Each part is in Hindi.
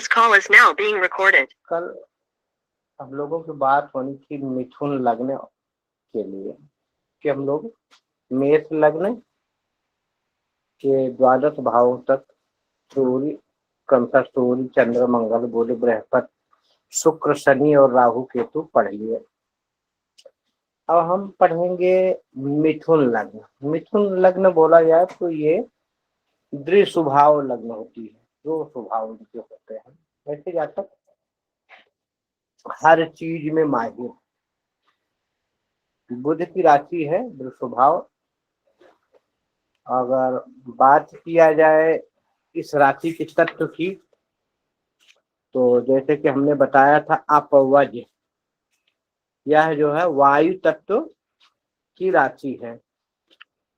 This call is now being recorded. कल हम लोगों की बात होनी थी मिथुन लग्न के लिए कि हम लोग मेष लग्न के द्वादश भाव तक सूर्य क्रमशः सूर्य चंद्र मंगल बुध बृहस्पति शुक्र शनि और राहु केतु पढ़ लिए। अब हम पढ़ेंगे मिथुन लग्न। मिथुन लग्न बोला जाए तो ये द्विस्वभाव लग्न होती है, दो स्वभाव उनके होते हैं। वैसे जातक हर चीज में माहिर, बुध की राशि है द्विस्वभाव। अगर बात किया जाए इस राशि के तत्व की तो जैसे कि हमने बताया था अपवज, यह जो है वायु तत्व की राशि है।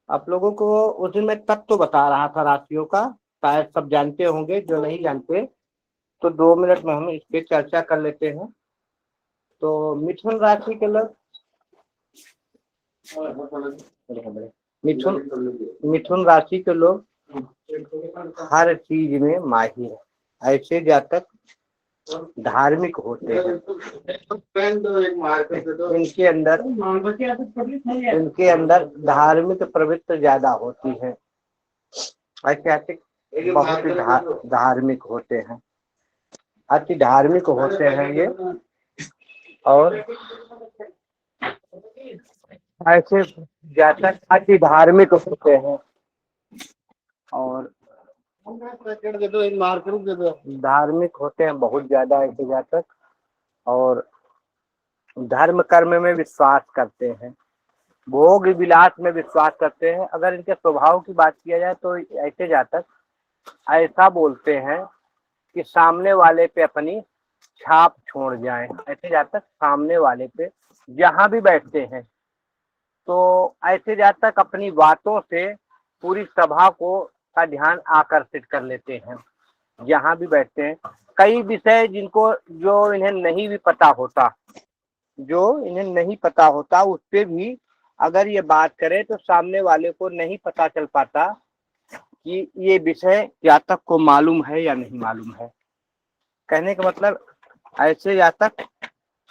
आप लोगों को उस दिन मैं तत्व बता रहा था राशियों का, शायद सब जानते होंगे। जो नहीं जानते तो 2 मिनट में हम इस पे चर्चा कर लेते हैं। तो मिथुन राशि के लोग मिथुन राशि के लोग हर चीज में माहिर है। ऐसे जातक धार्मिक होते हैं। इनके अंदर धार्मिक प्रवृत्ति ज्यादा होती है। ऐसे जातक बहुत ही धार्मिक होते हैं, अति धार्मिक होते हैं ये। और ऐसे जातक अति धार्मिक होते हैं और धार्मिक होते हैं बहुत ज्यादा ऐसे जातक, और धर्म कर्म में विश्वास करते हैं, भोग विलास में विश्वास करते हैं। अगर इनके स्वभाव की बात किया जाए तो ऐसे जातक ऐसा बोलते हैं कि सामने वाले पे अपनी छाप छोड़ जाएं। ऐसे जातक सामने वाले पे जहां भी बैठते हैं तो ऐसे जातक अपनी बातों से पूरी सभा को का ध्यान आकर्षित कर लेते हैं। जहां भी बैठते हैं कई विषय जिनको जो इन्हें नहीं भी पता होता उस पे भी अगर ये बात करें तो सामने वाले को नहीं पता चल पाता कि ये विषय जातक को मालूम है या नहीं मालूम है। कहने का मतलब ऐसे जातक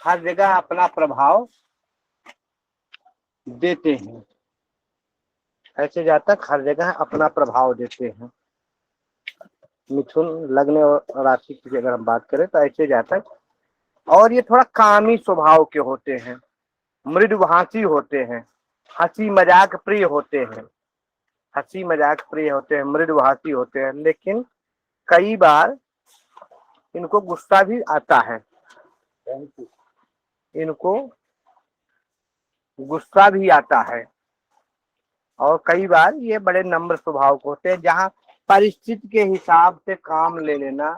हर जगह अपना प्रभाव देते हैं। ऐसे जातक हर जगह अपना प्रभाव देते हैं। मिथुन लग्न और राशि की अगर हम बात करें तो ऐसे जातक, और ये थोड़ा कामी स्वभाव के होते हैं, मृदुभाषी होते हैं, हंसी मजाक प्रिय होते हैं, मृदुभाषी होते हैं। लेकिन कई बार इनको गुस्सा भी आता है, और कई बार ये बड़े नम्र स्वभाव के होते हैं। जहाँ परिस्थिति के हिसाब से काम ले लेना,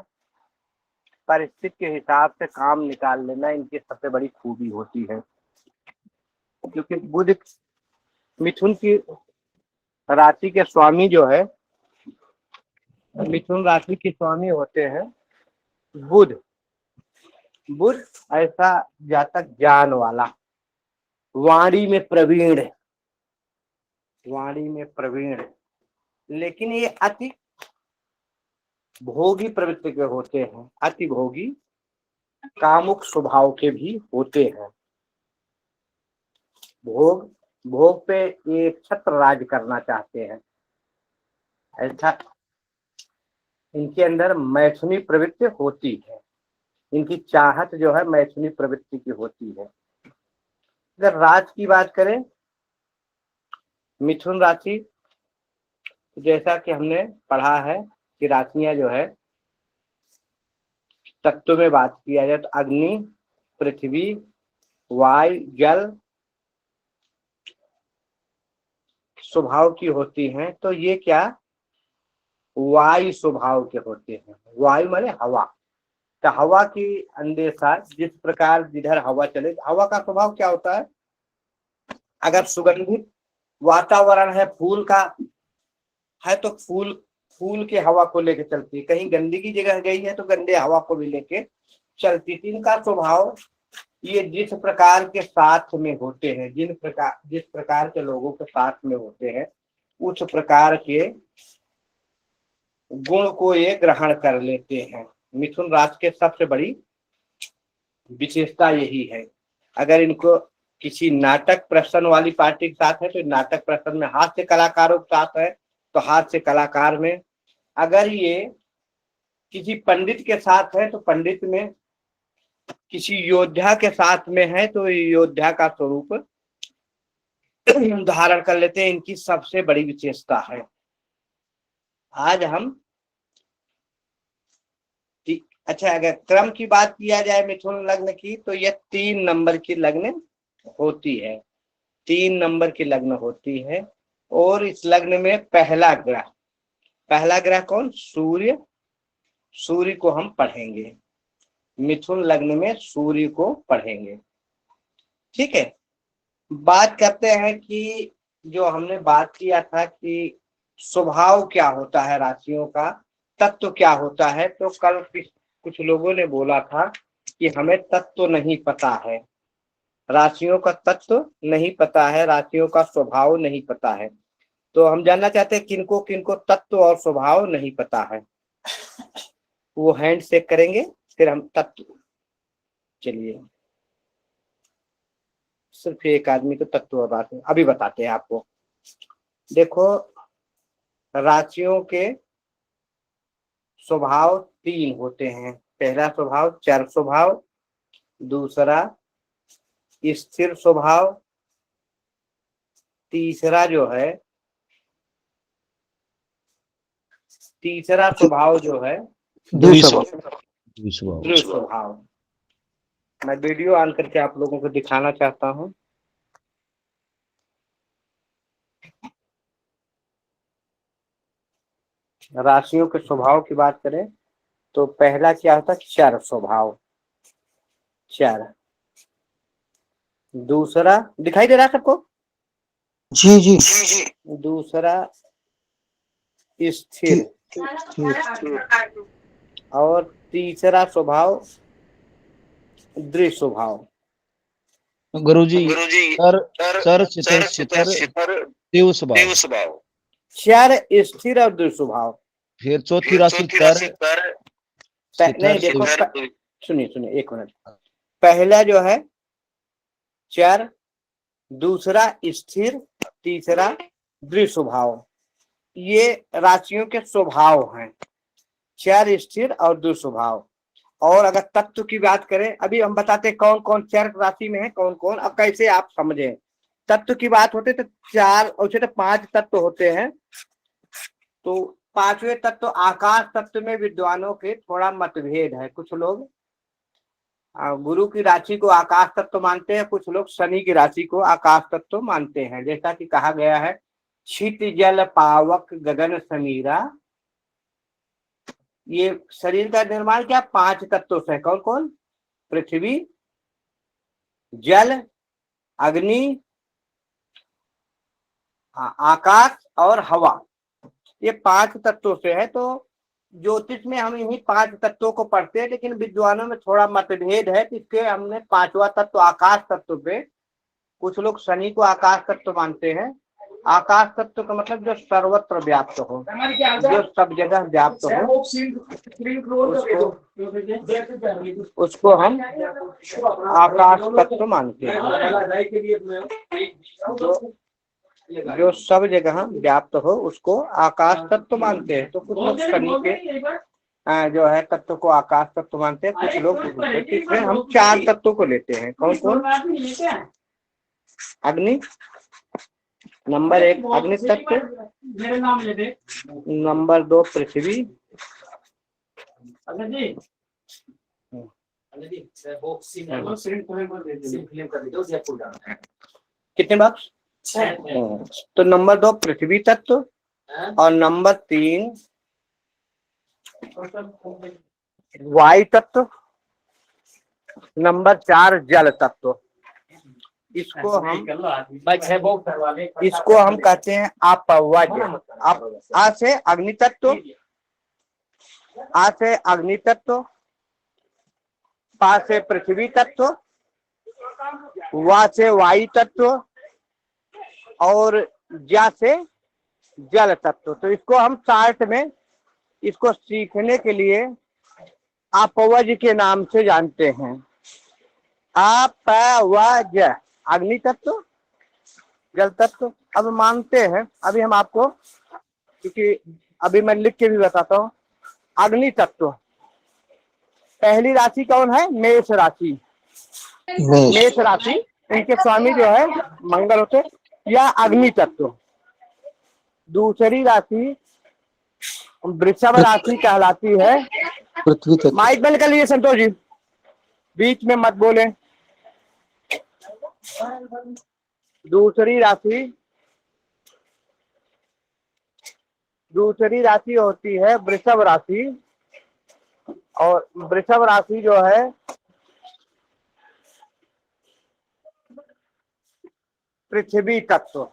परिस्थिति के हिसाब से काम निकाल लेना इनकी सबसे बड़ी खूबी होती है। क्योंकि बुध मिथुन की राशि के स्वामी जो है, मिथुन राशि के स्वामी होते हैं बुध। ऐसा जातक ज्ञान वाला, वाणी में प्रवीण, लेकिन ये अति भोगी प्रवृत्ति के होते हैं, अति भोगी कामुक स्वभाव के भी होते हैं। भोग पे ये छत्र राज करना चाहते हैं। ऐसा इनके अंदर मैथुनी प्रवृत्ति होती है। इनकी चाहत जो है मैथुनी प्रवृत्ति की होती है। अगर राज की बात करें मिथुन राशि, जैसा कि हमने पढ़ा है कि राशियां जो है तत्व में बात किया जाए तो अग्नि, पृथ्वी, वायु, जल स्वभाव की होती हैं। तो ये क्या वायु स्वभाव के होते हैं। वायु माने हवा। तो हवा की अंदेशा जिस प्रकार जिधर हवा चले, हवा का स्वभाव क्या होता है? अगर सुगंधित वातावरण है, फूल का है तो फूल के हवा को लेके चलती है। कहीं गंदगी जगह गई है तो गंदे हवा को भी लेके चलती थी। इनका स्वभाव ये जिस प्रकार के साथ में होते हैं, जिस प्रकार के लोगों के साथ में होते हैं उस प्रकार के गुण को ये ग्रहण कर लेते हैं। मिथुन राशि के सबसे बड़ी विशेषता यही है। अगर इनको किसी नाटक प्रसन्न वाली पार्टी के साथ है तो नाटक प्रसन्न में, हास्य कलाकारों के साथ है तो हास्य कलाकार में, अगर ये किसी पंडित के साथ है तो पंडित में, किसी योद्धा के साथ में है तो योद्धा का स्वरूप धारण कर लेते हैं। इनकी सबसे बड़ी विशेषता है। आज हम अच्छा, अगर क्रम की बात किया जाए मिथुन लग्न की तो यह 3 नंबर की लग्न होती है, 3 नंबर की लग्न होती है। और इस लग्न में पहला ग्रह कौन? सूर्य। सूर्य को हम पढ़ेंगे, मिथुन लग्न में सूर्य को पढ़ेंगे। ठीक है, बात करते हैं कि जो हमने बात किया था कि स्वभाव क्या होता है राशियों का, तत्व क्या होता है। तो कल कुछ लोगों ने बोला था कि हमें तत्व नहीं पता है, राशियों का तत्व नहीं पता है, राशियों का स्वभाव नहीं पता है। तो हम जानना चाहते हैं किनको किनको तत्व और स्वभाव नहीं पता है। वो हैंड शेक करेंगे, फिर हम तत्व, चलिए सिर्फ एक आदमी को तत्व बात अभी बताते हैं आपको। देखो, राशियों के स्वभाव 3 होते हैं। पहला स्वभाव चर स्वभाव, दूसरा स्थिर स्वभाव, तीसरा स्वभाव जो है द्विस्वभाव। मैं वीडियो ऑन करके आप लोगों को दिखाना चाहता हूँ। राशियों के स्वभाव की बात करें तो पहला क्या होता है? चर स्वभाव, चर। दूसरा दिखाई दे रहा है सबको? जी जी। दूसरा स्थिर, और तीसरा स्वभाव द्विस्वभाव। गुरुजी सर सितर देव स्वभाव, चर, स्थिर और द्विस्वभाव। फिर चौथी राशि तर नहीं देखो, सुनिए एक मिनट। पहला जो है चर, दूसरा स्थिर, तीसरा द्विस्वभाव। ये राशियों के स्वभाव हैं, चर, स्थिर और द्विस्वभाव। और अगर तत्व की बात करें, अभी हम बताते हैं कौन कौन चर राशि में है, कौन कौन, अब कैसे आप समझें। तत्व की बात होते तो 4 और 5 तत्व होते हैं। तो 5वें तत्व आकाश तत्व में विद्वानों के थोड़ा मतभेद है। कुछ लोग गुरु की राशि को आकाश तत्व मानते हैं, कुछ लोग शनि की राशि को आकाश तत्व मानते हैं। जैसा कि कहा गया है, छित जल पावक गगन समीरा। ये शरीर का निर्माण क्या 5 तत्वों से है। कौन कौन? पृथ्वी, जल, अग्नि, आकाश और हवा। ये 5 तत्वों से है। तो ज्योतिष में हम इन्हीं 5 तत्वों को पढ़ते हैं, लेकिन विद्वानों में थोड़ा मतभेद है। इसके हमने 5वां तत्व आकाश तत्व पे, कुछ लोग शनि को आकाश तत्व मानते हैं। आकाश तत्व का मतलब जो सर्वत्र व्याप्त हो, जो सब जगह व्याप्त हो, उसको हम आकाश तत्व मानते हैं। जो सब जगह व्याप्त हो उसको आकाश तत्व मानते हैं। तो कुछ लोग शनि के जो है तत्व को आकाश तत्व मानते हैं, कुछ लोग। इसमें हम 4 तत्वों को लेते हैं। कौन कौन? अग्नि, नंबर 1 अग्नि तत्व, नंबर 2 पृथ्वी, कितने बाक्स? तो नंबर 2 पृथ्वी तत्व, और नंबर 3 वायु तत्व, नंबर 4 जल तत्व। इसको हम कहते हैं अपव्य। आ से अग्नि तत्व, आ से अग्नि तत्व, पा से पृथ्वी तत्व, वा से वायु तत्व, और जा से जल तत्व। तो इसको हम चार्ट में, इसको सीखने के लिए अपवज के नाम से जानते हैं। अपवज अग्नि तत्व, जल तत्व। अब मानते हैं, अभी हम आपको, क्योंकि अभी मैं लिख के भी बताता हूँ। अग्नि तत्व, पहली राशि कौन है? मेष राशि। मेष राशि, इनके स्वामी जो है मंगल होते, या अग्नि तत्व। दूसरी राशि वृषभ राशि कहलाती है। पृथ्वी तत्व। माइक बंद कर लीजिए संतोष जी, बीच में मत बोले। दूसरी राशि होती है वृषभ राशि, और वृषभ राशि जो है पृथ्वी तत्व।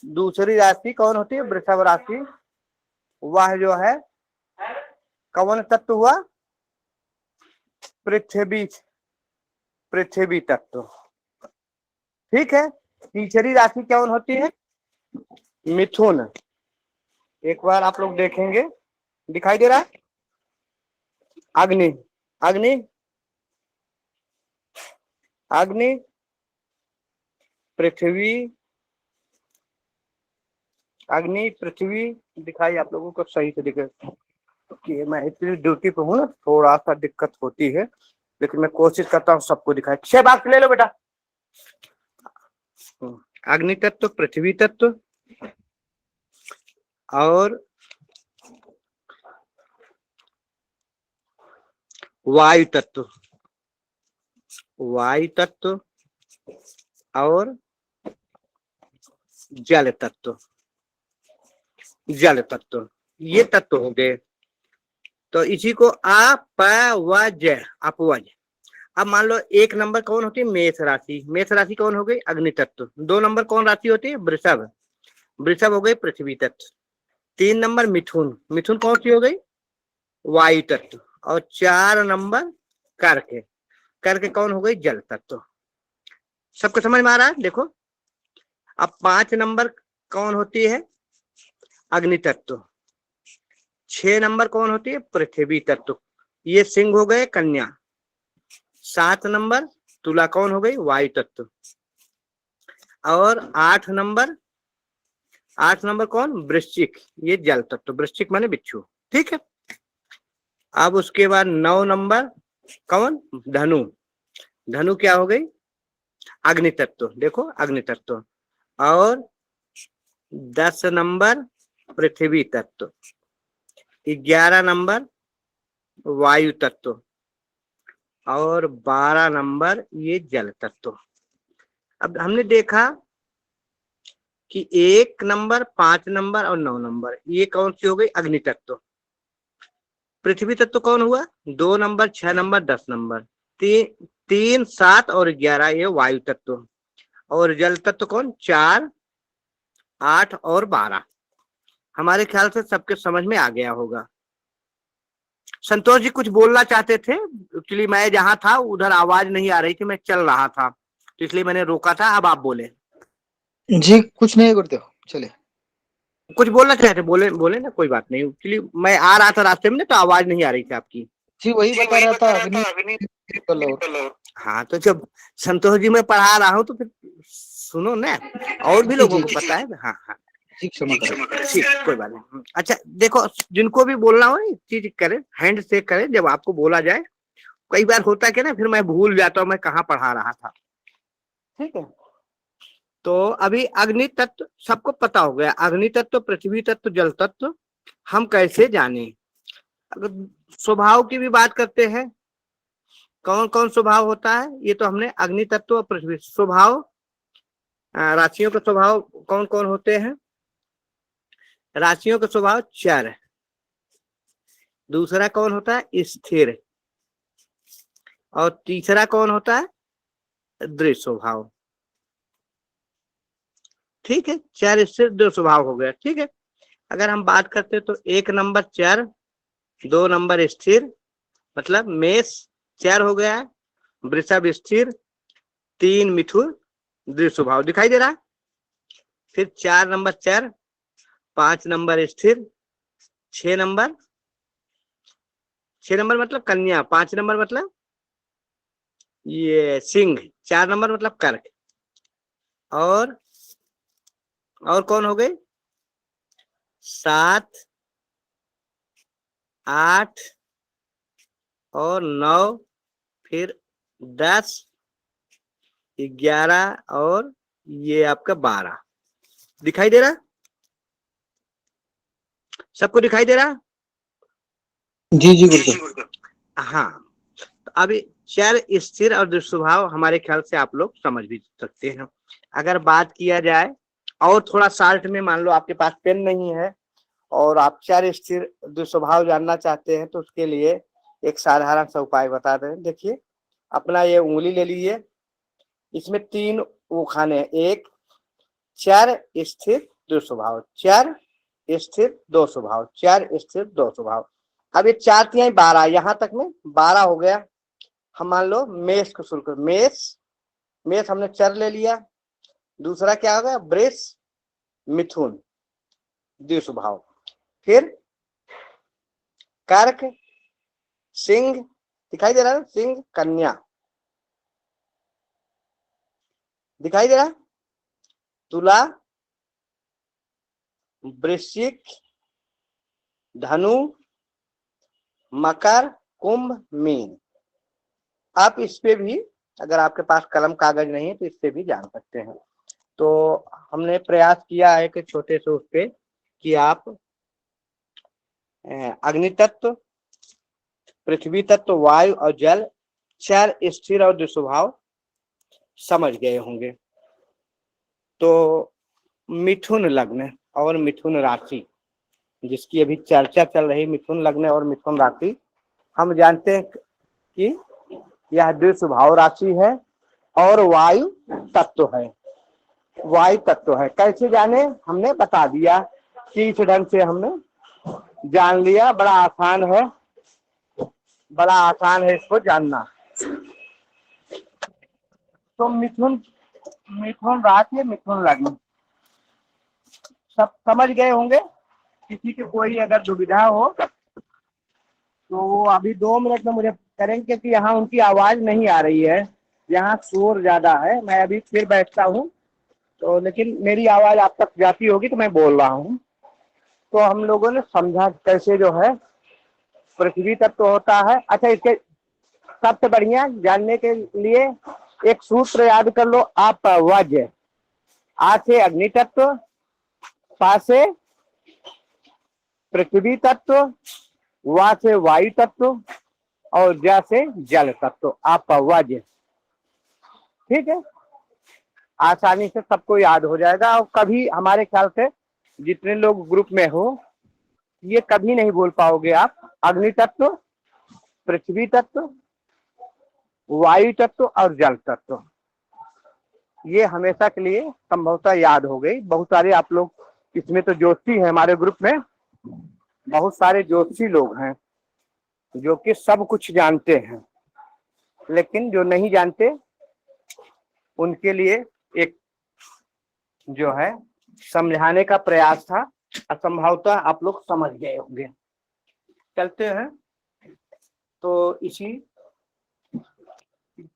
दूसरी राशि कौन होती है? वृषभ राशि। वह जो है कौन तत्व हुआ? पृथ्वी तत्व। ठीक है। तीसरी राशि कौन होती है? मिथुन। एक बार आप लोग देखेंगे, दिखाई दे रहा है? अग्नि, अग्नि, अग्नि, पृथ्वी, अग्नि, पृथ्वी। दिखाई आप लोगों को सही से दिखे कि मैं इतनी ड्यूटी पे हूँ ना, थोड़ा सा दिक्कत होती है, लेकिन मैं कोशिश करता हूँ सबको दिखाए। 6 बात ले लो बेटा। अग्नि तत्व, पृथ्वी तत्व और वायु तत्व, वायु तत्व और जल तत्व, जल तत्व, ये तत्व हो गए। तो इसी को अपवज, अपवज। अब मान लो एक नंबर कौन होती है? मेष राशि। मेष राशि कौन हो गई? अग्नि तत्व। 2 नंबर कौन राशि होती है? वृषभ। वृषभ हो गई पृथ्वी तत्व। 3 नंबर मिथुन। मिथुन कौन सी हो गई? वायु तत्व। और 4 नंबर कर्क। कर्क कौन हो गई? जल तत्व। सबको समझ में आ रहा है? देखो, अब 5 नंबर कौन होती है? अग्नि तत्व। 6 नंबर कौन होती है? पृथ्वी तत्व। ये सिंह हो गए, कन्या। 7 नंबर तुला कौन हो गई? वायु तत्व। और 8 नंबर कौन? वृश्चिक, ये जल तत्व। वृश्चिक माने बिच्छू। ठीक है। अब उसके बाद 9 नंबर कौन? धनु। धनु क्या हो गई? अग्नि तत्व। देखो, अग्नि तत्व। और 10 नंबर पृथ्वी तत्व। 11 नंबर वायु तत्व। और 12 नंबर ये जल तत्व। अब हमने देखा कि 1 नंबर, 5 नंबर और 9 नंबर ये कौन सी हो गई? अग्नि तत्व। पृथ्वी तत्व कौन हुआ? 2 नंबर, 6 नंबर, 10 नंबर। 3, 7 और 11 ये वायु तत्व। और जल तत्व कौन? 4, 8 और 12। हमारे ख्याल से सबके समझ में आ गया होगा। संतोष जी कुछ बोलना चाहते थे, एक्चुअली मैं जहां था उधर आवाज नहीं आ रही थी, मैं चल रहा था, तो इसलिए मैंने रोका था। अब आप बोले। जी कुछ नहीं करते हो, चले। कुछ बोलना चाहते? बोले, बोले ना, कोई बात नहीं। एक्चुअली मैं आ रहा था रास्ते में ना, तो आवाज नहीं आ रही थी आपकी। जी वही बता रहा था अग्नि। हाँ, तो जब संतोष जी मैं पढ़ा रहा हूँ तो फिर सुनो ना, और भी लोगों को पता है। हाँ हाँ, जी क्षमा करें। ठीक, कोई बात नहीं। अच्छा देखो, जिनको भी बोलना हो एक चीज करें, हैंड से करें जब आपको बोला जाए। कई बार होता है ना, फिर मैं भूल जाता हूँ मैं कहाँ पढ़ा रहा था। ठीक है। तो अभी अग्नि तत्व सबको पता हो गया। अग्नि तत्व, पृथ्वी तत्व, जल तत्व हम कैसे जाने? अगर स्वभाव की भी बात करते हैं, कौन कौन स्वभाव होता है, ये तो हमने अग्नि तत्व और पृथ्वी स्वभाव। राशियों के स्वभाव कौन कौन होते हैं? राशियों का स्वभाव चर। दूसरा कौन होता है? स्थिर। और तीसरा कौन होता है? दृढ़ स्वभाव। ठीक है, चर, स्थिर, दृढ़ स्वभाव हो गया। ठीक है। अगर हम बात करते तो 1 नंबर चर, 2 नंबर स्थिर, मतलब मेष चर हो गया, वृषभ स्थिर, 3 मिथुन दृढ़ स्वभाव। दिखाई दे रहा है? फिर 4 नंबर चर, 5 नंबर स्थिर, 6 नंबर 6 नंबर मतलब कन्या, 5 नंबर मतलब ये सिंह, 4 नंबर मतलब कर्क, और कौन हो गए? 7, 8 और 9, फिर 10, 11 और ये आपका 12। दिखाई दे रहा? सबको दिखाई दे रहा? जी जी गुरुदेव। हाँ, तो अभी चर, स्थिर और दुष्स्वभाव हमारे ख्याल से आप लोग समझ भी सकते हैं। अगर बात किया जाए और थोड़ा शार्ट में, मान लो आपके पास पेन नहीं है और आप चर, स्थिर, दुष्स्वभाव जानना चाहते हैं, तो उसके लिए एक साधारण सा उपाय बता रहे हैं। देखिए, अपना ये उंगली ले लीजिए, इसमें 3 वो खाने हैं। एक चर, स्थिर, दुष्स्वभाव, चर, स्थिर, दो स्वभाव, चर, स्थिर, दो स्वभाव। अब ये 4 3 12, यहाँ तक में 12 हो गया। हम मान लो मेष को शुरू करो। मेष हमने चर ले लिया। दूसरा क्या हो गया? वृष, मिथुन, द्विस्वभाव। फिर कर्क, सिंह, दिखाई दे रहा है? सिंह, कन्या, दिखाई दे रहा है? तुला, वृश्चिक, धनु, मकर, कुंभ, मीन। आप इस पे भी, अगर आपके पास कलम कागज नहीं है तो इस पे भी जान सकते हैं। तो हमने प्रयास किया है कि छोटे से उस पे कि आप अग्नि तत्व, पृथ्वी तत्व, वायु और जल, चर, स्थिर और दुस्वभाव समझ गए होंगे। तो मिथुन लग्न और मिथुन राशि, जिसकी अभी चर्चा चल रही, मिथुन लग्न और मिथुन राशि, हम जानते हैं कि यह द्विस्वभाव राशि है और वायु तत्व है। वायु तत्व है, कैसे जाने? हमने बता दिया कि इस ढंग से हमने जान लिया। बड़ा आसान है, बड़ा आसान है इसको जानना। तो मिथुन, मिथुन राशि, मिथुन लग्न सब समझ गए होंगे। किसी की कोई अगर दुविधा हो तो वो अभी 2 मिनट में मुझे करेंगे, क्योंकि यहाँ उनकी आवाज नहीं आ रही है, यहाँ शोर ज्यादा है। मैं अभी फिर बैठता हूँ तो, लेकिन मेरी आवाज आप तक जाती होगी तो मैं बोल रहा हूँ। तो हम लोगों ने समझा कैसे जो है पृथ्वी तत्व होता है। अच्छा, इसके सबसे बढ़िया जानने के लिए एक सूत्र याद कर लो आप। वज्र, आ से अग्नि तत्व, पा से पृथ्वी तत्व, वा से वायु तत्व और ज से जल तत्व। आप वज्र, ठीक है? आसानी से सबको याद हो जाएगा। और कभी हमारे ख्याल से जितने लोग ग्रुप में हो, ये कभी नहीं बोल पाओगे आप अग्नि तत्व, पृथ्वी तत्व, वायु तत्व और जल तत्व। ये हमेशा के लिए संभवतः याद हो गई। बहुत सारे आप लोग इसमें तो ज्योतिषी है, हमारे ग्रुप में बहुत सारे ज्योतिषी लोग हैं जो कि सब कुछ जानते हैं, लेकिन जो नहीं जानते उनके लिए एक जो है समझाने का प्रयास था। असंभवतः आप लोग समझ गए होंगे। चलते हैं। तो इसी,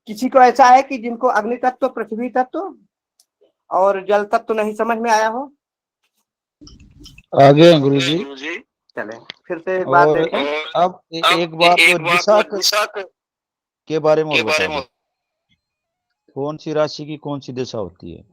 किसी को ऐसा है कि जिनको अग्नि तत्व, पृथ्वी तत्व और जल तत्व नहीं समझ में आया हो? आगे हैं गुरुजी। चले फिर से एक बात और देखें। अब एक बात दिशा के बारे में और बता दो, कौन सी राशि की कौन सी दिशा होती है?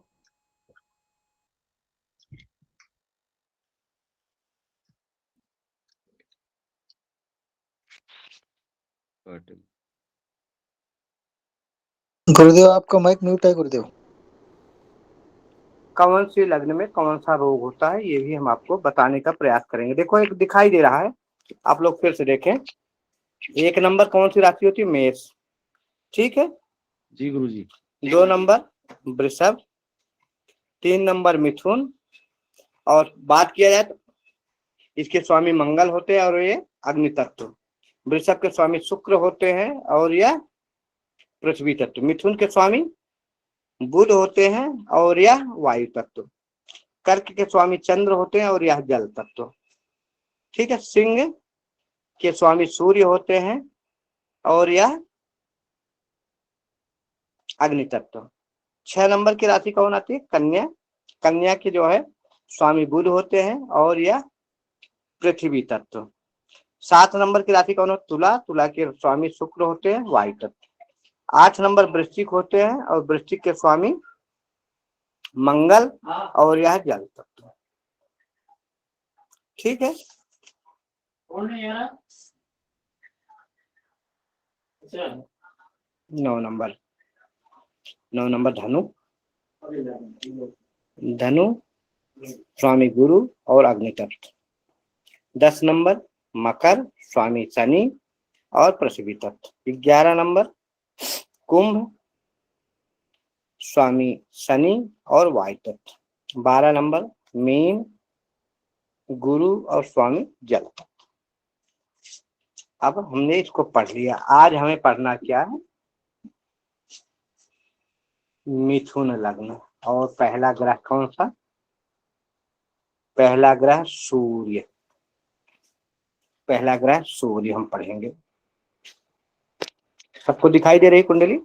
गुरुदेव आपका माइक म्यूट है गुरुदेव। कौन सी लग्न में कौन सा रोग होता है, ये भी हम आपको बताने का प्रयास करेंगे। देखो, एक दिखाई दे रहा है, आप लोग फिर से देखें। 1 नंबर कौन सी राशि होती है? मेष, ठीक है जी गुरुजी। 2 नंबर वृषभ, 3 नंबर मिथुन, और बात किया जाए तो इसके स्वामी मंगल होते हैं और ये अग्नि तत्व। वृषभ के स्वामी शुक्र होते हैं और यह पृथ्वी तत्व। मिथुन के स्वामी बुध होते हैं और यह वायु तत्व। कर्क के स्वामी चंद्र होते हैं और यह जल तत्व, ठीक है। सिंह के स्वामी सूर्य होते हैं और यह अग्नि तत्व। 6 नंबर की राशि कौन आती है? कन्या। कन्या के जो है स्वामी बुध होते हैं और यह पृथ्वी तत्व। 7 नंबर की राशि कौन है? तुला। तुला के स्वामी शुक्र होते हैं, वायु तत्व। 8 नंबर वृश्चिक होते हैं और वृश्चिक के स्वामी मंगल और यह जल तत्व। ठीक है। 9 नंबर धनु। धनु स्वामी गुरु और अग्नि तत्व। 10 नंबर मकर स्वामी शनि और पृथ्वी तत्व। 11 नंबर कुंभ स्वामी शनि और वायु तत्व। 12 नंबर मीन गुरु और स्वामी जल तत्व। अब हमने इसको पढ़ लिया। आज हमें पढ़ना क्या है? मिथुन लग्न। और पहला ग्रह कौन सा? पहला ग्रह सूर्य। पहला ग्रह सूर्य हम पढ़ेंगे। सबको दिखाई दे रही कुंडली?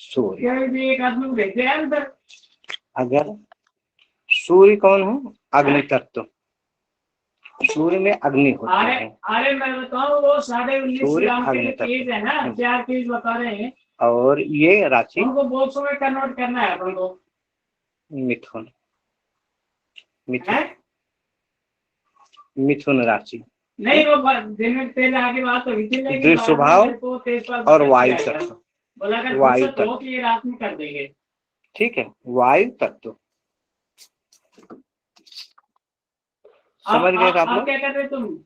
सूर्य। अगर सूर्य कौन है? अग्नि तत्व। सूर्य में अग्नि होती है। अरे मैं बताऊं वो 19.5 सूर्य ग्राम अग्नि के तत्व चीज है ना, 4 चीज बता रहे हैं और ये राशि उनको बॉक्सों में कन्वर्ट करना है अपन को। मिथुन। मिथुन राशि नहीं वो दिन में पहले आगे बात होगी थी, दृढ़ स्वभाव और वायु तत्व। बोला कर वायु तो तत्व ये रात में कर देंगे। ठीक है। वायु तत्व समझ गए आप लोग? क्या कर रहे तुम?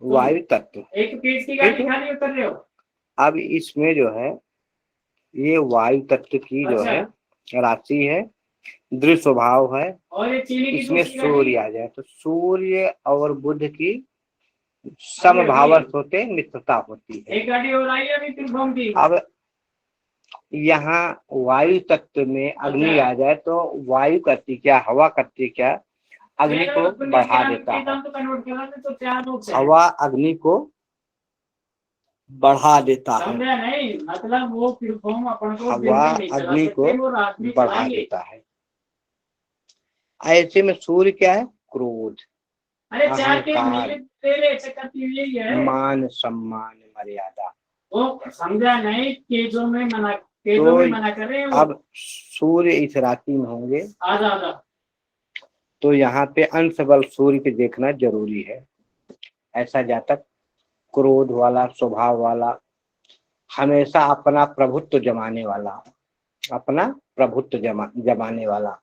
वायु तत्व एक पेज की गाड़ी खाली उतर रहे हो। अब इसमें जो है ये वायु तत्व की जो है राशि है, दृढ़ स्वभाव है। और ये चीनी की इसमें सूर्य आ जाए तो सूर्य और बुध की समभावस्थ होते मित्रता होती है। एक गाड़ी और आई है अभी त्रिभुवन की। अब यहाँ वायु तत्व में अग्नि आ जाए तो वायु करती क्या? हवा करती क्या? अग्नि को बढ़ा देता है। हवा अग्नि को बढ़ा देता है। नहीं मतलब वो हवा अग्नि को बढ़ा देता है। ऐसे में सूर्य क्या है? क्रोध, अहंकार, मान सम्मान मर्यादा। वो समझा नहीं केजों में मना कर रहे हैं। अब सूर्य इस राशि में होंगे तो यहाँ पे अंश बल सूर्य के देखना जरूरी है। ऐसा जातक क्रोध वाला स्वभाव वाला, हमेशा अपना प्रभुत्व जमाने वाला, अपना प्रभुत्व जमाने वाला,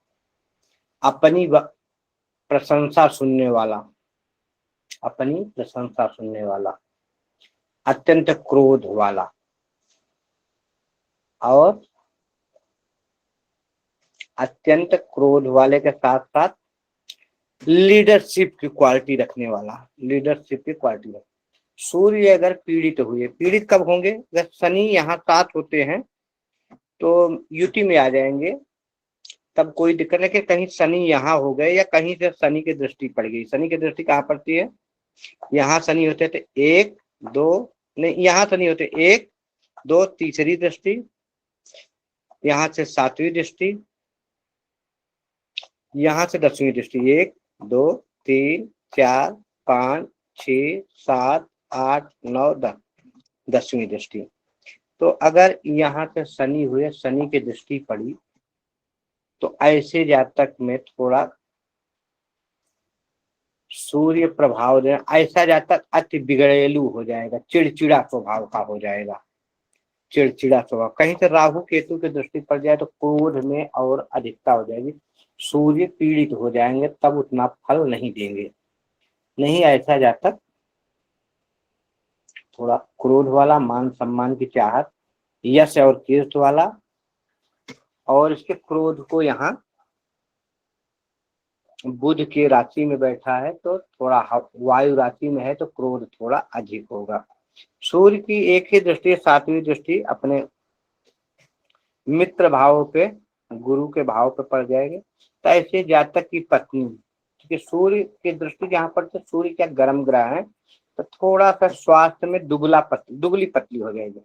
अपनी प्रशंसा सुनने वाला, अपनी प्रशंसा सुनने वाला, अत्यंत क्रोध वाला और अत्यंत क्रोध वाले के साथ साथ लीडरशिप की क्वालिटी रखने वाला, लीडरशिप की क्वालिटी। सूर्य अगर पीड़ित हुए, पीड़ित कब होंगे? अगर शनि यहाँ 7 होते हैं तो युति में आ जाएंगे, तब कोई दिक्कत नहीं कि कहीं शनि यहाँ हो गए या कहीं से शनि की दृष्टि पड़ गई। शनि की दृष्टि कहाँ पड़ती है? यहाँ शनि होते थे 1 2 नहीं, यहाँ शनि होते 1 2 तीसरी दृष्टि, यहाँ से 7वीं दृष्टि, यहाँ से 10वीं दृष्टि, 1 2 3 4 5 6 7 8 9 10, 10वीं दृष्टि। तो अगर यहाँ से शनि हुए, शनि की दृष्टि पड़ी तो ऐसे जातक में थोड़ा सूर्य प्रभाव दे, ऐसा जातक अति बिगड़ेलू हो जाएगा, चिड़चिड़ा स्वभाव का हो जाएगा, चिड़चिड़ा स्वभाव। कहीं से राहु केतु की दृष्टि पड़ जाए तो क्रोध में और अधिकता हो जाएगी, सूर्य पीड़ित हो जाएंगे, तब उतना फल नहीं देंगे। नहीं, ऐसा जातक थोड़ा क्रोध वाला, मान सम्मान की चाहत, यश और कीर्ति वाला, और इसके क्रोध को यहाँ बुध की राशि में बैठा है तो थोड़ा वायु राशि में है तो क्रोध थोड़ा अधिक होगा। सूर्य की एक ही दृष्टि, 7वीं दृष्टि अपने मित्र भाव पे, गुरु के भाव पे पड़ जाएंगे। तो ऐसे जातक की पत्नी, क्योंकि सूर्य की दृष्टि यहाँ पर, तो सूर्य क्या गर्म ग्रह है, तो थोड़ा सा स्वास्थ्य में दुबली पतली हो जाएगी।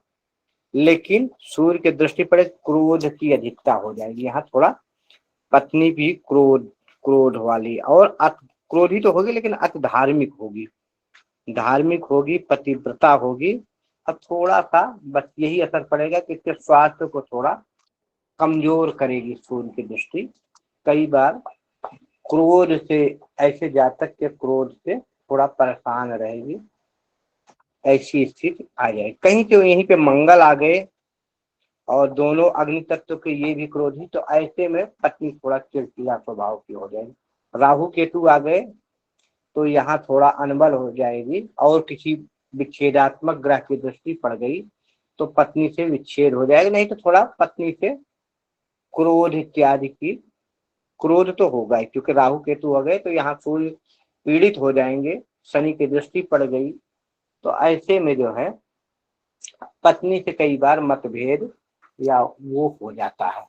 लेकिन सूर्य की दृष्टि पड़े, क्रोध की अधिकता हो जाएगी। यहाँ थोड़ा पत्नी भी क्रोध वाली और क्रोधी तो होगी, लेकिन अति धार्मिक होगी, पतिव्रता होगी। अब थोड़ा सा बस यही असर पड़ेगा कि इसके स्वास्थ्य को थोड़ा कमजोर करेगी सूर्य की दृष्टि। कई बार क्रोध से, ऐसे जातक के क्रोध से थोड़ा परेशान रहेगी, ऐसी स्थिति आ जाए। कहीं तो यहीं पे मंगल आ गए और दोनों अग्नि तत्व के ये भी क्रोधी, तो ऐसे में पत्नी थोड़ा चिड़चिड़ा स्वभाव की हो जाएगी। राहु केतु आ गए तो यहाँ थोड़ा अनबल हो जाएगी, और किसी विच्छेदात्मक ग्रह की दृष्टि पड़ गई तो पत्नी से विच्छेद हो जाएगा। नहीं तो थोड़ा पत्नी से क्रोध इत्यादि की, क्रोध तो होगा ही, क्योंकि राहु केतु हो गए तो यहाँ सूर्य पीड़ित हो जाएंगे, शनि की दृष्टि पड़ गई, तो ऐसे में जो है पत्नी से कई बार मतभेद या वो हो जाता है।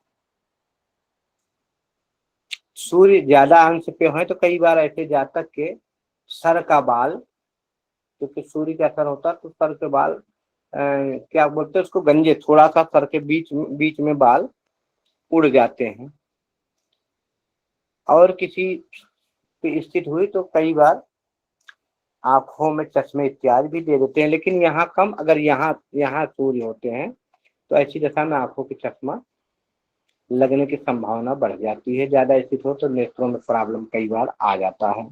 सूर्य ज्यादा अंश पे है तो कई बार ऐसे जातक के सर का बाल, क्योंकि सूर्य का असर होता है तो सर के बाल क्या बोलते हैं उसको, गंजे, थोड़ा सा सर के बीच में बाल उड़ जाते हैं। और किसी की स्थिति हुई तो कई बार आंखों में चश्मे इत्यादि भी दे देते हैं, लेकिन यहाँ कम। अगर यहाँ सूर्य होते हैं तो ऐसी दशा में आंखों की चश्मा लगने की संभावना बढ़ जाती है। ज्यादा स्थिति हो तो नेत्रों में प्रॉब्लम कई बार आ जाता है।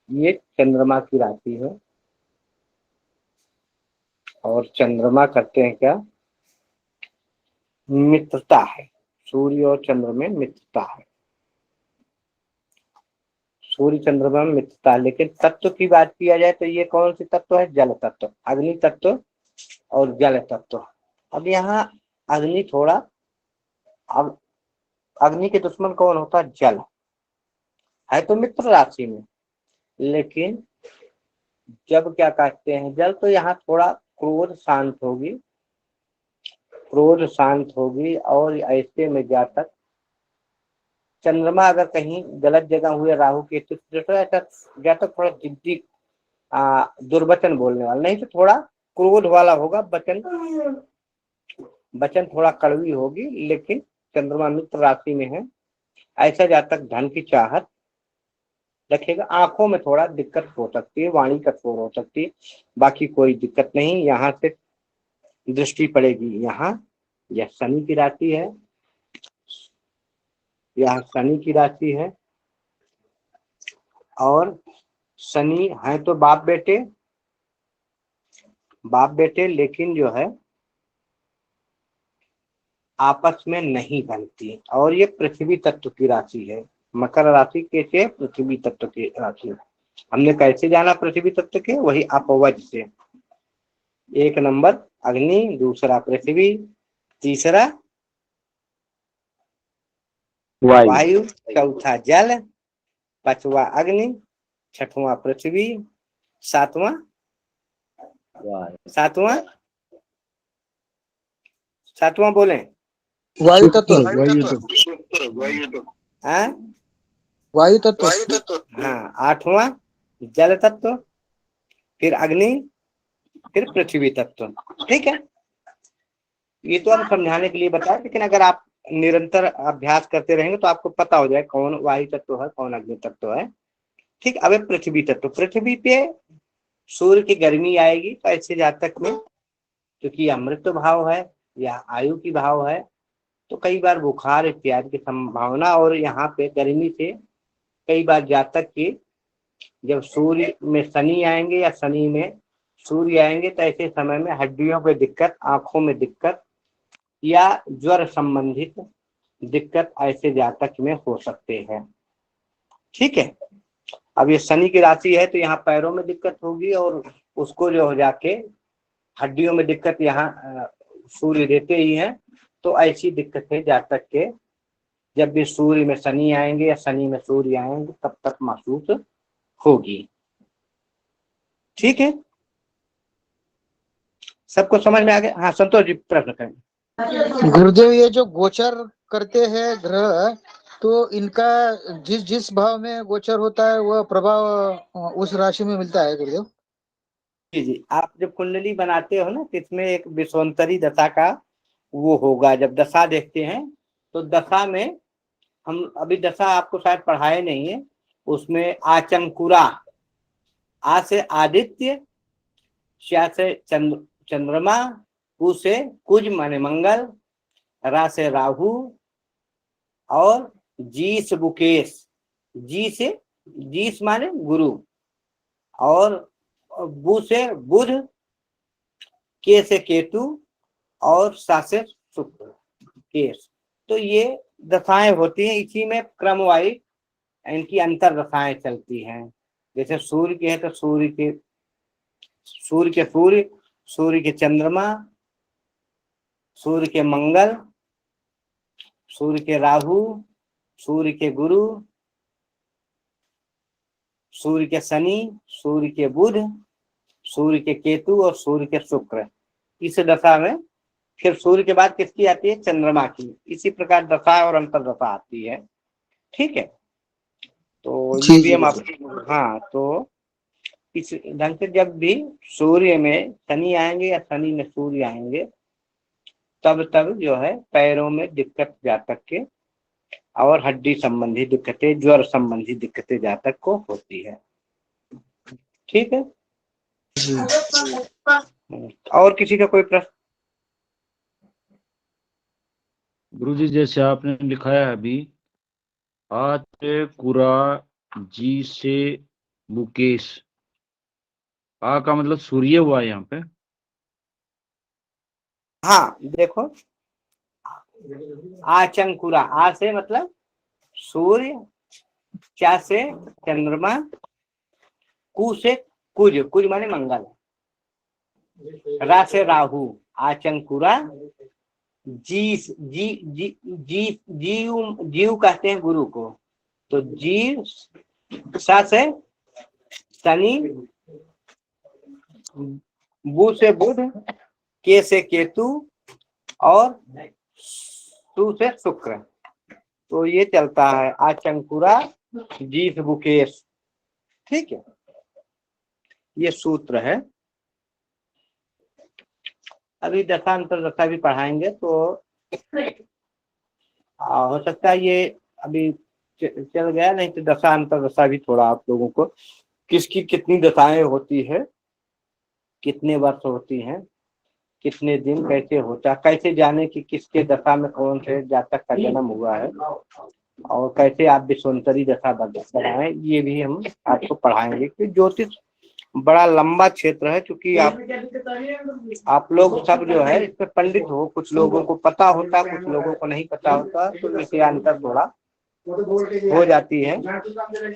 ये चंद्रमा की राशि है, और चंद्रमा करते हैं क्या, मित्रता है। सूर्य और चंद्र में मित्रता है, सूर्य चंद्रमा में मित्रता है। लेकिन तत्व की बात किया जाए तो ये कौन सी तत्व है, जल तत्व, अग्नि तत्व और जल तत्व। अब यहाँ अग्नि थोड़ा, अब अग्नि के दुश्मन कौन होता है, जल है तो मित्र राशि में, लेकिन जब क्या कहते हैं जल, तो यहाँ थोड़ा क्रोध शांत होगी। और ऐसे में जातक, चंद्रमा अगर कहीं गलत जगह हुए राहु के, तो ऐसा जातक थोड़ा जिद्दी, दुर्वचन बोलने वाला, नहीं तो थोड़ा क्रोध वाला होगा, वचन थोड़ा कड़वी होगी। लेकिन चंद्रमा मित्र राशि में है, ऐसा जातक धन की चाहत रखेगा। आंखों में थोड़ा दिक्कत हो सकती है, वाणी कठोर हो सकती है, बाकी कोई दिक्कत नहीं। यहाँ से दृष्टि पड़ेगी, यहाँ यह शनि की राशि है, यह शनि की राशि है। और शनि है तो बाप बेटे, लेकिन जो है आपस में नहीं बनती। और ये पृथ्वी तत्व की राशि है, मकर राशि कैसे, पृथ्वी तत्व की राशि है। हमने कैसे जाना पृथ्वी तत्व के, वही अपवज से। एक नंबर अग्नि, दूसरा पृथ्वी, तीसरा वायु, चौथा जल, पांचवा अग्नि, छठवां पृथ्वी, सातवां बोले वायु तत्व, वायु तत्व, हाँ, आठवां जल तत्व, फिर अग्नि, फिर पृथ्वी तत्व। ठीक है, ये तो हम समझाने के लिए बताया, लेकिन अगर आप निरंतर अभ्यास करते रहेंगे तो आपको पता हो जाए कौन वायु तत्व है, कौन अग्नि तत्व है। ठीक, अब पृथ्वी तत्व, पृथ्वी पे सूर्य की गर्मी आएगी, तो ऐसे जातक में क्योंकि अमृत भाव है या आयु की भाव है, तो कई बार बुखार इत्यादि की संभावना। और यहाँ पे गर्मी से कई बार जातक की, जब सूर्य में शनि आएंगे या शनि में सूर्य आएंगे, तो ऐसे समय में हड्डियों पे दिक्कत, आंखों में दिक्कत या ज्वर संबंधित दिक्कत ऐसे जातक में हो सकते हैं। ठीक है, अब ये शनि की राशि है तो यहाँ पैरों में दिक्कत होगी, और उसको जो हो जाके हड्डियों में दिक्कत यहाँ सूर्य देते ही हैं। तो ऐसी दिक्कत है जातक के, जब भी सूर्य में शनि आएंगे या शनि में सूर्य आएंगे तब तक महसूस होगी। ठीक है, सबको समझ में आ गया? हाँ संतोष जी प्रश्न करें। गुरुदेव ये जो गोचर करते हैं ग्रह, तो इनका जिस जिस भाव में गोचर होता है वह प्रभाव उस राशि में मिलता है गुरुदेव। जी जी, आप जब कुंडली बनाते हो ना तो इसमें एक विषुवंतरी दशा का वो होगा। जब दशा देखते हैं तो दशा में हम अभी दशा आपको शायद पढ़ाए नहीं है, उसमें आचंकुरा, आ से आदित्य, श्या से चंद्रमा, कु से कुज माने मंगल, रा से राहु, और जी से बुकेश, जीस माने गुरु, और बु से बुध, के से केतु, और सा से शुक्र केश। तो ये दशाएं होती हैं, इसी में क्रमवाइज इनकी अंतर दशाएं चलती हैं। जैसे सूर्य के है तो सूर्य के सूर्य के चंद्रमा, सूर्य के मंगल, सूर्य के राहु, सूर्य के गुरु, सूर्य के शनि, सूर्य के बुध, सूर्य के केतु और सूर्य के शुक्र। इस दशा में फिर सूर्य के बाद किसकी आती है? चंद्रमा की। इसी प्रकार दशा और अंतर दशा आती है। ठीक है, तो ये भी हम हाँ, तो इस ढंग से जब भी सूर्य में शनि आएंगे या शनि में सूर्य आएंगे तब जो है पैरों में दिक्कत जातक के और हड्डी संबंधी दिक्कतें, ज्वर संबंधी दिक्कतें जातक को होती है। ठीक है, और किसी का कोई प्रश्न? गुरुजी जैसे आपने लिखाया है अभी, कुरा जी से मुकेश, आ का मतलब सूर्य हुआ है यहाँ पे। हाँ देखो, आचंकुरा, आ से मतलब सूर्य, चा से चंद्रमा, कु से कुज माने मंगल, रा से राहु, आचंकुरा, जीव कहते हैं गुरु को, तो जीव, सा से शनि, बु से बुध, के से केतु, और सु से शुक्र। तो ये चलता है आचंकुरा जीस बुकेश। ठीक है, ये सूत्र है। अभी दशांतर दशा भी पढ़ाएंगे तो हो सकता है ये अभी चल गया, नहीं तो दशांतर दशा भी थोड़ा आप लोगों को किसकी कितनी दशाएं होती है, कितने वर्ष होती हैं, कितने दिन कैसे होता, कैसे जाने कि किसके दशा में कौन से जातक का जन्म हुआ है, और कैसे आप विषुवंतरी दशा बनाएं, ये भी हम आपको पढ़ाएंगे। कि ज्योतिष बड़ा लंबा क्षेत्र है, क्योंकि आप लोग सब जो है इसमें पंडित हो, कुछ लोगों को पता होता, कुछ लोगों को नहीं पता होता, तो इसके अंतर थोड़ा हो जाती है।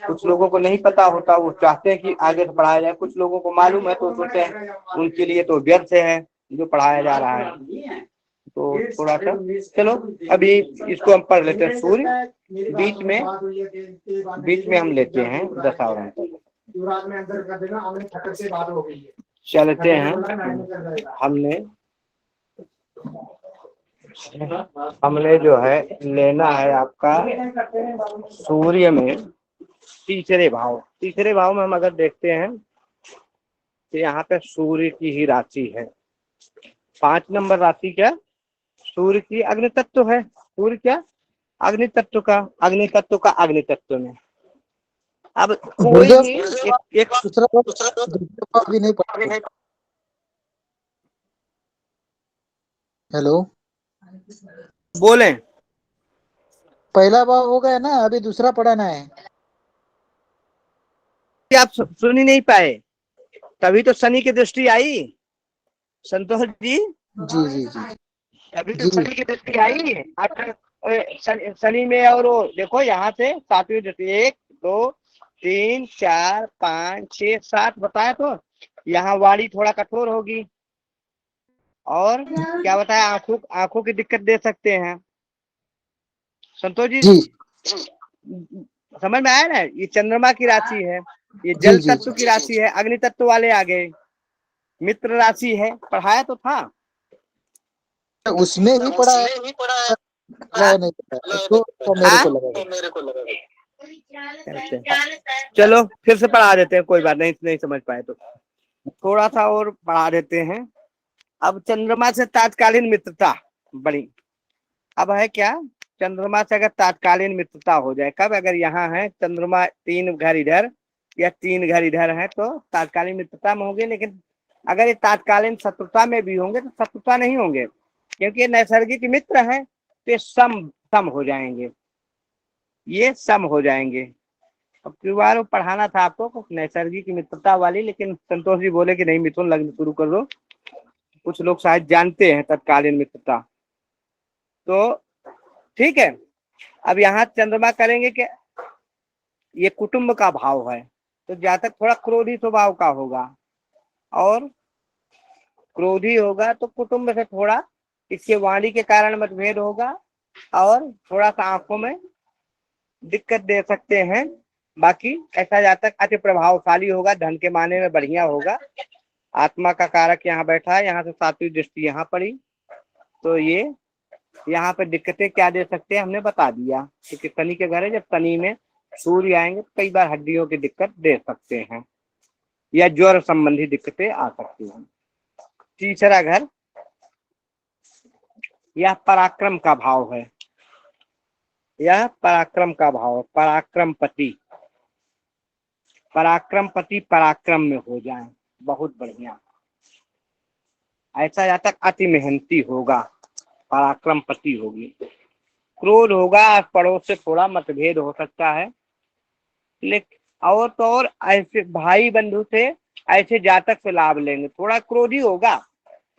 कुछ लोगों को नहीं पता होता, वो चाहते हैं कि आगे से पढ़ाया जाए, कुछ लोगों को मालूम है तो सोचते हैं उनके लिए तो व्यर्थ है जो पढ़ाया जा रहा है। तो थोड़ा सा चलो अभी इसको हम पढ़ लेते हैं। सूर्य बीच में हम लेते हैं दशा और अंतर। चलते हैं, हमने जो है लेना है आपका सूर्य में तीसरे भाव में हम अगर देखते हैं तो यहाँ पे सूर्य की ही राशि है। 5 नंबर राशि क्या? सूर्य की अग्नि तत्व है। सूर्य क्या? अग्नि तत्व का अग्नि तत्व में। अब कोई भी एक दूसरा भी नहीं पढ़ा। हेलो, बोले, पहला भाव हो गया ना, अभी दूसरा पढ़ाना है। आप सुन ही नहीं पाए, तभी तो शनि की दृष्टि आई संतोष जी। जी, अभी तो शनि की दृष्टि आई है शनि में। और वो देखो यहाँ से 7वीं दृष्टि, 1 2 3 4 5 6 7 बताया, तो यहाँ वाणी थोड़ा कठोर होगी, और क्या बताया, आंखों की दिक्कत दे सकते हैं। संतोष जी समझ में आया ना? ये चंद्रमा की राशि है, ये जल तत्व की राशि है, अग्नि तत्व वाले आ गए, मित्र राशि है, पढ़ाया तो था। उसमें ही पड़ा है, नहीं पड़ा, तो मेरे को लगा। चलो फिर से पढ़ा देते हैं, कोई बात नहीं, नहीं समझ पाए तो थोड़ा सा और पढ़ा देते हैं। अब चंद्रमा से तात्कालीन मित्रता बड़ी, अब है क्या, चंद्रमा से अगर तात्कालीन मित्रता हो जाए, कब, अगर यहाँ है चंद्रमा 3 घर इधर या 3 घर इधर है तो तात्कालीन मित्रता में होंगे, लेकिन अगर ये तात्कालीन शत्रुता में भी होंगे तो शत्रुता नहीं होंगे, क्योंकि ये नैसर्गिक मित्र हैं तो ये सम हो जाएंगे, ये सम हो जाएंगे। अब की बार पढ़ाना था आपको नैसर्गिक मित्रता वाली, लेकिन संतोष जी बोले कि नहीं मिथुन लगना शुरू कर दो, कुछ लोग शायद जानते हैं तत्कालीन मित्रता, तो ठीक है। अब यहाँ चंद्रमा करेंगे कि ये कुटुंब का भाव है, तो जातक थोड़ा क्रोधी स्वभाव का होगा, और क्रोधी होगा तो कुटुंब से थोड़ा इसके वाणी के कारण मतभेद होगा, और थोड़ा सा आंखों में दिक्कत दे सकते हैं। बाकी ऐसा जातक अति प्रभावशाली होगा, धन के माने में बढ़िया होगा, आत्मा का कारक यहाँ बैठा है, यहाँ से 7वीं दृष्टि यहाँ पड़ी, तो ये यहाँ पे दिक्कतें क्या दे सकते हैं हमने बता दिया, क्योंकि शनि के घर है, जब शनि में सूर्य आएंगे तो कई बार हड्डियों की दिक्कत दे सकते हैं या ज्वर संबंधी दिक्कतें आ सकती हैं। तीसरा घर यह पराक्रम का भाव है, यह पराक्रम का भाव, पराक्रमपति, पराक्रमपति पराक्रम में हो जाए, बहुत बढ़िया। ऐसा जातक अति मेहनती होगा, पराक्रमपति होगी। क्रोध होगा, पड़ोस से थोड़ा मतभेद हो सकता है, लेकिन और तो और ऐसे भाई बंधु से ऐसे जातक से लाभ लेंगे, थोड़ा क्रोधी होगा,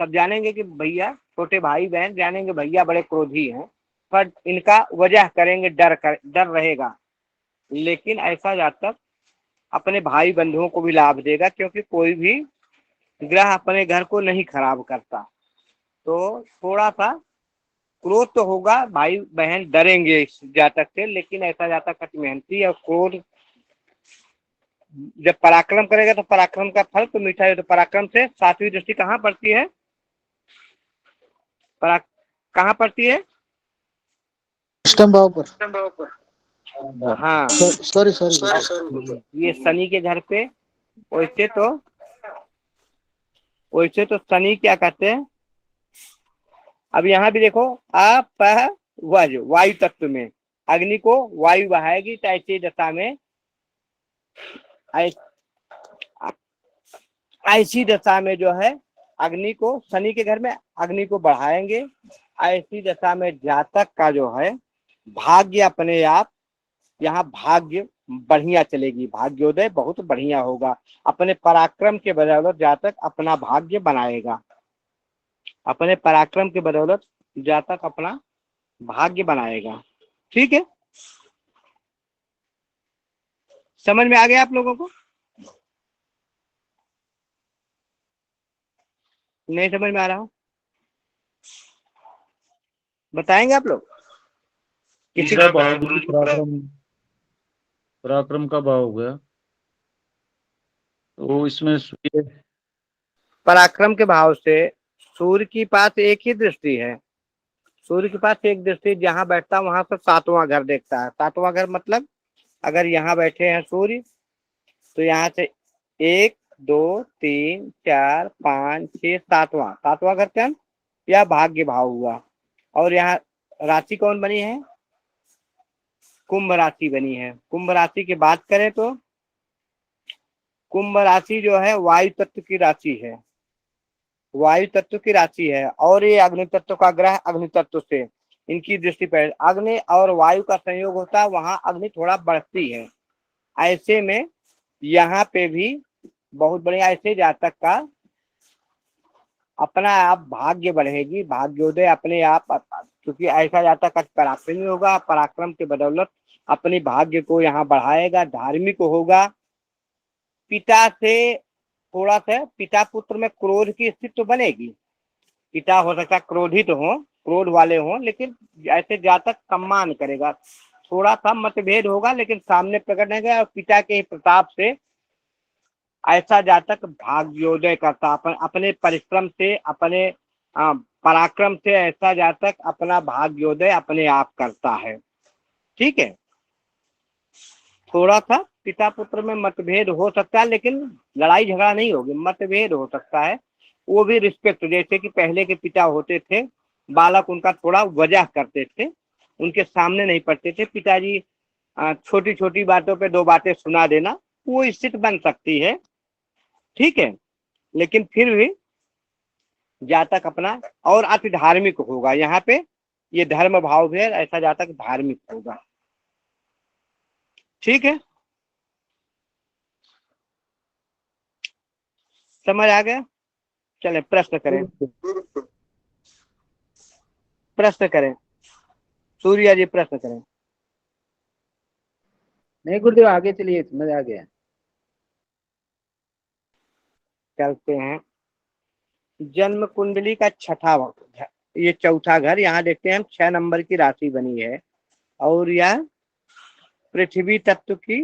सब जानेंगे कि भैया, छोटे भाई बहन जानेंगे भैया बड़े क्रोधी हैं, पर इनका वजह करेंगे, डर रहेगा, लेकिन ऐसा जातक अपने भाई बंधुओं को भी लाभ देगा, क्योंकि कोई भी ग्रह अपने घर को नहीं खराब करता, तो थोड़ा सा क्रोध तो होगा, भाई बहन डरेंगे इस जातक से, लेकिन ऐसा जातक अति मेहनती और क्रोध जब पराक्रम करेगा तो पराक्रम का फल तो मीठा है, तो पराक्रम से 7वीं दृष्टि कहाँ पड़ती है, कहाँ पड़ती है, अष्टम भाव पर। हाँ सॉरी ये शनि के घर पे, वैसे तो शनि क्या कहते हैं, अब यहाँ भी देखो आप वज वायु तत्व में अग्नि को वायु बहाएगी, तो ऐसी दशा में ऐसी दशा में जो है अग्नि को, शनि के घर में अग्नि को बढ़ाएंगे, ऐसी दशा में जातक का जो है भाग्य अपने आप, यहाँ भाग्य बढ़िया चलेगी, भाग्योदय बहुत बढ़िया होगा, अपने पराक्रम के बदौलत जातक अपना भाग्य बनाएगा, अपने पराक्रम के बदौलत जातक अपना भाग्य बनाएगा। ठीक है, समझ में आ गया आप लोगों को, नहीं समझ में आ रहा, बताएंगे आप लोग, किसी का पराक्रम का भाव हो गया, तो इसमें पराक्रम के भाव से सूर्य की पास एक ही दृष्टि है, सूर्य के पास एक दृष्टि, जहां बैठता वहां से 7वां घर देखता है, 7वां घर मतलब अगर यहाँ बैठे हैं सूर्य तो यहाँ से 1 2 3 4 5 6 7वां घर क्या, यह भाग्य भाव हुआ, और यहाँ राशि कौन बनी है, कुंभ राशि बनी है। कुंभ राशि की बात करें तो कुंभ राशि जो है वायु तत्व की राशि है, वायु तत्व की राशि है, और ये अग्नि तत्व का ग्रह, अग्नि तत्व से इनकी दृष्टि पर अग्नि और वायु का संयोग होता है, वहां अग्नि थोड़ा बढ़ती है, ऐसे में यहाँ पे भी बहुत बढ़िया, ऐसे जातक का अपना आप भाग्य बढ़ेगी, भाग्योदय अपने आप, क्योंकि ऐसा जातक पराक्रमी होगा, पराक्रम के बदौलत अपने भाग्य को यहाँ बढ़ाएगा, धार्मिक होगा, पिता से थोड़ा सा, पिता पुत्र में क्रोध की स्थिति तो बनेगी, पिता हो सकता क्रोधित हो, क्रोध वाले हो, लेकिन ऐसे जातक सम्मान करेगा, थोड़ा सा मतभेद होगा लेकिन सामने प्रकट नहीं गया, और पिता के प्रताप से ऐसा जातक भाग्योदय करता, अपने परिश्रम से, अपने पराक्रम से ऐसा जातक अपना भाग्योदय अपने आप करता है। ठीक है, थोड़ा सा पिता पुत्र में मतभेद हो सकता है, लेकिन लड़ाई झगड़ा नहीं होगी, मतभेद हो सकता है, वो भी रिस्पेक्ट। जैसे कि पहले के पिता होते थे, बालक उनका थोड़ा वजह करते थे, उनके सामने नहीं पढ़ते थे। पिताजी छोटी छोटी बातों पे दो बातें सुना देना, वो स्थिति बन सकती है। ठीक है, लेकिन फिर भी जातक अपना और अति धार्मिक होगा। यहाँ पे ये धर्म भाव भेद, ऐसा जातक धार्मिक होगा। ठीक है, समझ आ गया? चले प्रश्न करें, प्रश्न करें, सूर्या जी प्रश्न करें। नहीं गुरुदेव, आगे चलिए, समझ आ गया। चलते हैं। जन्म कुंडली का छठा, ये चौथा घर, यहाँ देखते हैं हम 6 नंबर की राशि बनी है, और यह पृथ्वी तत्व की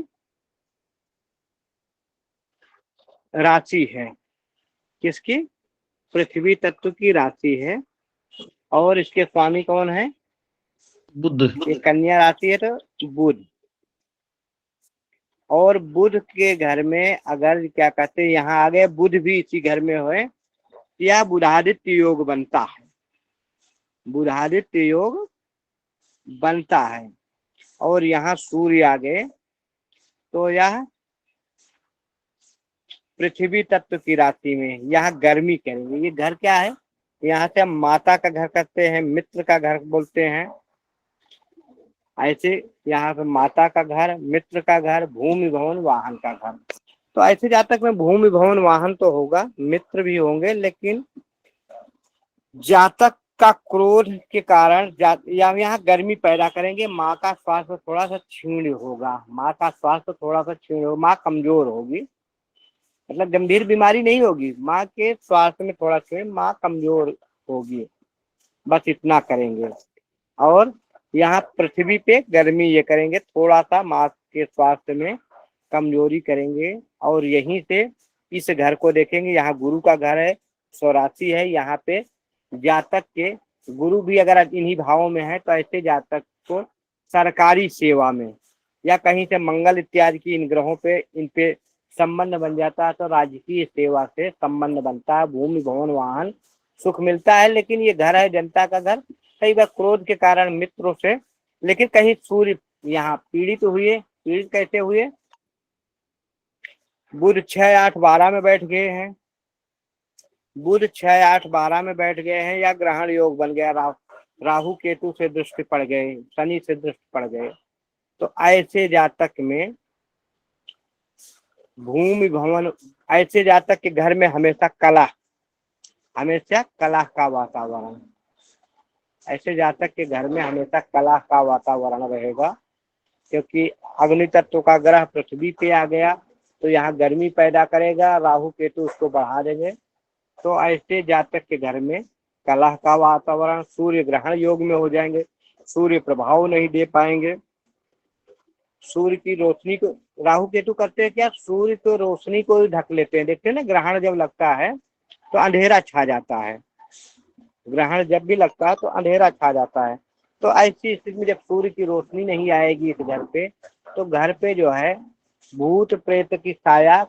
राशि है। किसकी? पृथ्वी तत्व की राशि है। और इसके स्वामी कौन है? बुध। ये कन्या राशि है तो बुध। और बुध के घर में अगर क्या कहते हैं, यहाँ आ गए बुध भी इसी घर में होए, यह बुधादित्य योग बनता है, बुधादित्य योग बनता है। और यहाँ सूर्य आ गए तो यह पृथ्वी तत्व की राशि में यहाँ गर्मी करेंगे। ये घर क्या है? यहाँ से हम माता का घर करते हैं, मित्र का घर बोलते हैं, ऐसे यहाँ पे माता का घर, मित्र का घर, भूमि भवन वाहन का घर। तो ऐसे जातक में भूमि भवन वाहन तो होगा, मित्र भी होंगे, लेकिन जातक का क्रोध के कारण या यहाँ गर्मी पैदा करेंगे। माँ का स्वास्थ्य थोड़ा सा क्षीण होगा, माँ का स्वास्थ्य थोड़ा सा क्षीण होगा, माँ कमजोर होगी, मतलब गंभीर बीमारी नहीं होगी, माँ के स्वास्थ्य में थोड़ा क्षीण, माँ कमजोर होगी, बस इतना करेंगे। और यहाँ पृथ्वी पे गर्मी ये करेंगे, थोड़ा सा माँ के स्वास्थ्य में कमजोरी करेंगे। और यहीं से इस घर को देखेंगे, यहाँ गुरु का घर है, स्वराशि है, यहाँ पे जातक के गुरु भी अगर इन्हीं भावों में है तो ऐसे जातक को सरकारी सेवा में या कहीं से मंगल इत्यादि की इन ग्रहों पे इन पे संबंध बन जाता है, तो राजकीय सेवा से संबंध बनता है, भूमि भवन वाहन सुख मिलता है। लेकिन ये घर है जनता का घर, कई बार क्रोध के कारण मित्रों से, लेकिन कहीं सूर्य यहाँ पीड़ित हुए, पीड़ित कैसे हुए? बुध 6, 8, 12 में बैठ गए हैं, बुध 6, 8, 12 में बैठ गए हैं, या ग्रहण योग बन गया, राहु केतु से दृष्टि पड़ गए, शनि से दृष्टि पड़ गए। तो ऐसे जातक में भूमि भवन, ऐसे जातक के घर में हमेशा कला, हमेशा कला का वातावरण, ऐसे जातक के घर में हमेशा कला का वातावरण रहेगा। क्योंकि अग्नि तत्व का ग्रह पृथ्वी पे आ गया तो यहाँ गर्मी पैदा करेगा, राहु केतु उसको बढ़ा देंगे। तो ऐसे जातक के घर में कलह का वातावरण, सूर्य ग्रहण योग में हो जाएंगे, सूर्य प्रभाव नहीं दे पाएंगे, सूर्य की रोशनी को राहु केतु करते हैं क्या? सूर्य तो रोशनी को ही ढक लेते हैं। देखते हैं ना, ग्रहण जब लगता है तो अंधेरा छा जाता है, ग्रहण जब भी लगता है तो अंधेरा छा जाता है। तो ऐसी स्थिति में जब सूर्य की रोशनी नहीं आएगी इस घर पे, तो घर पे जो है भूत प्रेत की छाया,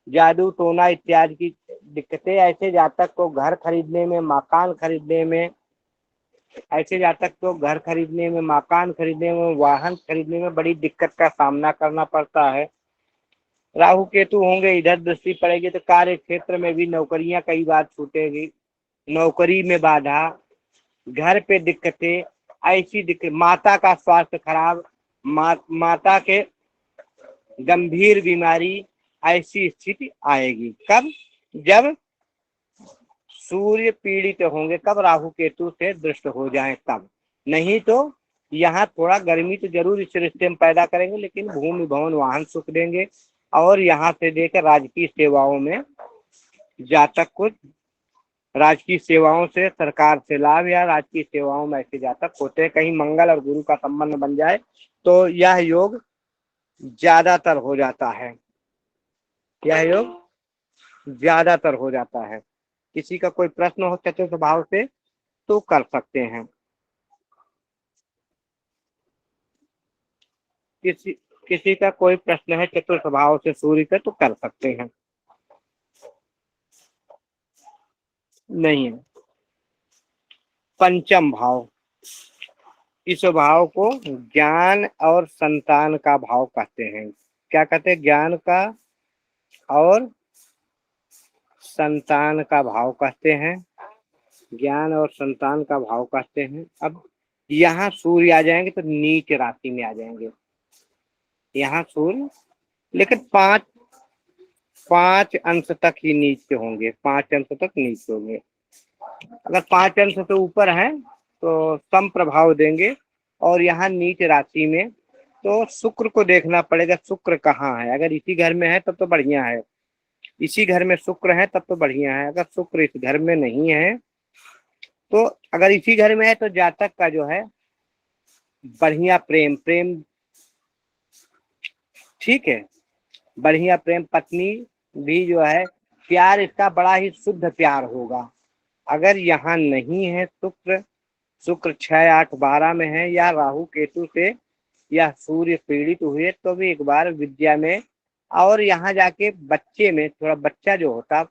जादू टोना इत्यादि की दिक्कतें, ऐसे जातक को घर खरीदने में, मकान खरीदने में, ऐसे जातक को घर खरीदने में, मकान खरीदने में, वाहन खरीदने में बड़ी दिक्कत का सामना करना पड़ता है। राहु केतु होंगे, इधर दृष्टि पड़ेगी तो कार्य क्षेत्र में भी नौकरियां कई बार छूटेगी, नौकरी में बाधा, घर पे दिक्कतें, ऐसी दिक्कत, माता का स्वास्थ्य खराब, माता के गंभीर बीमारी, ऐसी स्थिति आएगी। कब? जब सूर्य पीड़ित होंगे, कब? राहु केतु से दृष्ट हो जाए तब। नहीं तो यहाँ थोड़ा गर्मी तो जरूर इस रिश्ते में पैदा करेंगे, लेकिन भूमि भवन वाहन सुख देंगे। और यहाँ से देकर राजकीय सेवाओं में जातक को, राजकीय सेवाओं से, सरकार से लाभ या राजकीय सेवाओं में ऐसे जातक होते हैं। कहीं मंगल और गुरु का संबंध बन जाए तो यह योग ज्यादातर हो जाता है, यह योग ज्यादातर हो जाता है। किसी का कोई प्रश्न हो चतुर्थ भाव से तो कर सकते हैं। किसी किसी का कोई प्रश्न है चतुर स्वभाव से सूर्य का तो कर सकते हैं। नहीं है। पंचम भाव, इस भाव को ज्ञान और संतान का भाव कहते हैं। क्या कहते हैं? ज्ञान का और संतान का भाव कहते हैं। ज्ञान और संतान का भाव कहते हैं। अब यहाँ सूर्य आ जाएंगे तो नीच राशि में आ जाएंगे। यहाँ सूर्य लेकिन पांच अंश तक ही नीचे होंगे, 5 अंश तक नीचे होंगे। अगर 5 अंश से ऊपर है तो सम प्रभाव देंगे। और यहाँ नीच राशि में तो शुक्र को देखना पड़ेगा, शुक्र कहाँ है। अगर इसी घर में है तब तो बढ़िया है, इसी घर में शुक्र है तब तो बढ़िया है। अगर शुक्र इस घर में नहीं है तो अगर इसी घर में है तो जातक का जो है बढ़िया प्रेम ठीक है, बढ़िया प्रेम, पत्नी भी जो है प्यार इसका बड़ा ही शुद्ध प्यार होगा। अगर यहाँ नहीं है शुक्र 6, 8, 12 में है या राहु केतु से या सूर्य पीड़ित हुए तो भी एक बार विद्या में और यहाँ जाके बच्चे में थोड़ा बच्चा जो होता,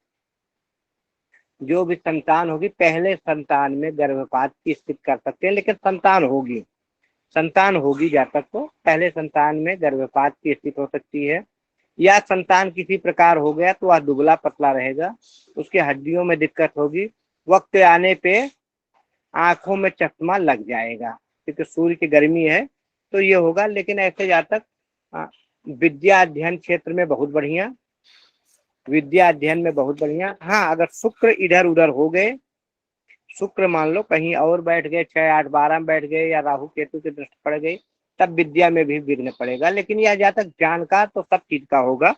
जो भी संतान होगी, पहले संतान में गर्भपात की स्थिति कर सकते हैं। लेकिन संतान होगी जातक को पहले संतान में गर्भपात की स्थिति हो सकती है। या संतान किसी प्रकार हो गया तो वह दुबला पतला रहेगा, उसके हड्डियों में दिक्कत होगी, वक्त आने पे आंखों में चश्मा लग जाएगा क्योंकि सूर्य की गर्मी है तो ये होगा। लेकिन ऐसे जातक विद्या अध्ययन क्षेत्र में बहुत बढ़िया, विद्या अध्ययन में बहुत बढ़िया। हाँ, अगर शुक्र इधर उधर हो गए, शुक्र मान लो कहीं और बैठ गए, 6, 8, 12 में बैठ गए या राहु केतु की दृष्टि पड़ गई, तब विद्या में भी विघ्न पड़ेगा। लेकिन यह जातक जानकार तो सब चीज का होगा।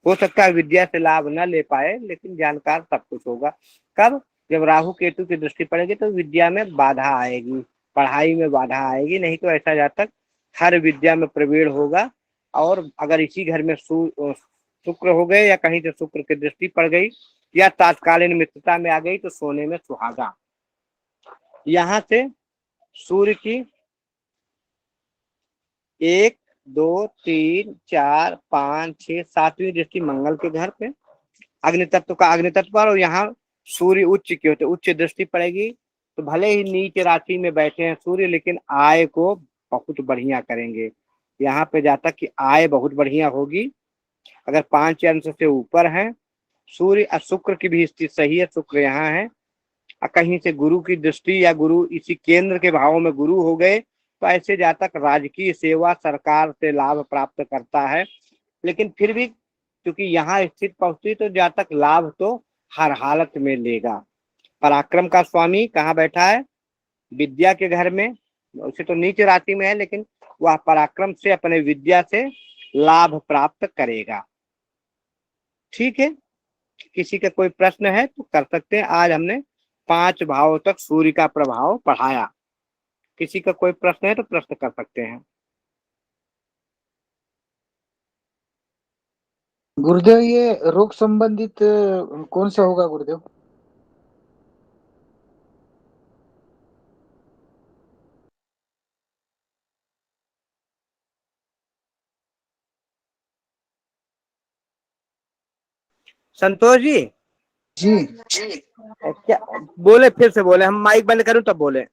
हो सकता है विद्या से लाभ न ले पाए लेकिन जानकार सब कुछ होगा। कब? जब राहु केतु की दृष्टि पड़ेगी तो विद्या में बाधा आएगी, पढ़ाई में बाधा आएगी। नहीं तो ऐसा जातक हर विद्या में प्रवीण होगा। और अगर इसी घर में शुक्र हो गए या कहीं से शुक्र की दृष्टि पड़ गई या तात्कालीन मित्रता में आ गई तो सोने में सुहागा। यहाँ से सूर्य की 1, 2, 3, 4, 5, 6, 7वीं दृष्टि मंगल के घर पे, अग्नि तत्व का अग्नि तत्व पर। और यहाँ सूर्य उच्च की होते, उच्च दृष्टि पड़ेगी तो भले ही नीच राशि में बैठे हैं सूर्य लेकिन आय को बहुत बढ़िया करेंगे। यहाँ पे जातक की आय बहुत बढ़िया होगी अगर 5 अंश से ऊपर है सूर्य। और शुक्र की भी स्थिति सही है, शुक्र यहाँ है। कहीं से गुरु की दृष्टि या गुरु इसी केंद्र के भाव में गुरु हो गए तो ऐसे जातक राजकीय सेवा, सरकार से लाभ प्राप्त करता है। लेकिन फिर भी क्योंकि यहाँ स्थित पहुंचती तो जातक लाभ तो हर हालत में लेगा। पराक्रम का स्वामी कहाँ बैठा है? विद्या के घर में। उसे तो नीच राशि में है लेकिन वह पराक्रम से अपने विद्या से लाभ प्राप्त करेगा। ठीक है, किसी का कोई प्रश्न है तो कर सकते हैं। आज हमने 5 भाव तक सूर्य का प्रभाव पढ़ाया। किसी का कोई प्रश्न है तो प्रश्न कर सकते हैं। गुरुदेव, ये रोग संबंधित कौन सा होगा गुरुदेव? संतोष जी जी क्या बोले? फिर से बोले, हम माइक बंद करूं तब बोले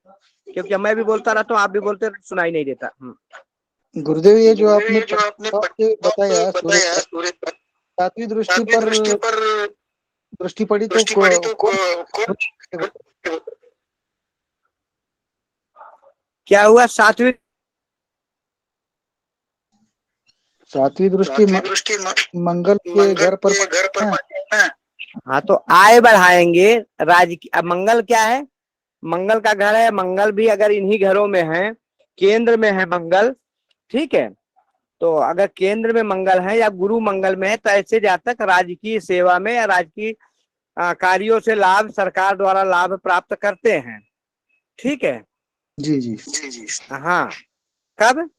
क्योंकि मैं भी बोलता रहता हूँ, आप भी बोलते सुनाई नहीं देता। गुरुदेव, ये जो आपने बताया सूर्य 7वीं दृष्टि पर दृष्टि पड़ी तो क्या हुआ? 7वीं दृष्टि मंगल के घर पर। हाँ, तो आय बढ़ाएंगे राज्य की। अब मंगल क्या है? मंगल का घर है। मंगल भी अगर इन्हीं घरों में है, केंद्र में है मंगल, ठीक है, तो अगर केंद्र में मंगल है या गुरु मंगल में है तो ऐसे जातक राजकीय सेवा में या राजकीय कार्यों से लाभ, सरकार द्वारा लाभ प्राप्त करते हैं। ठीक है जी जी हाँ, कब?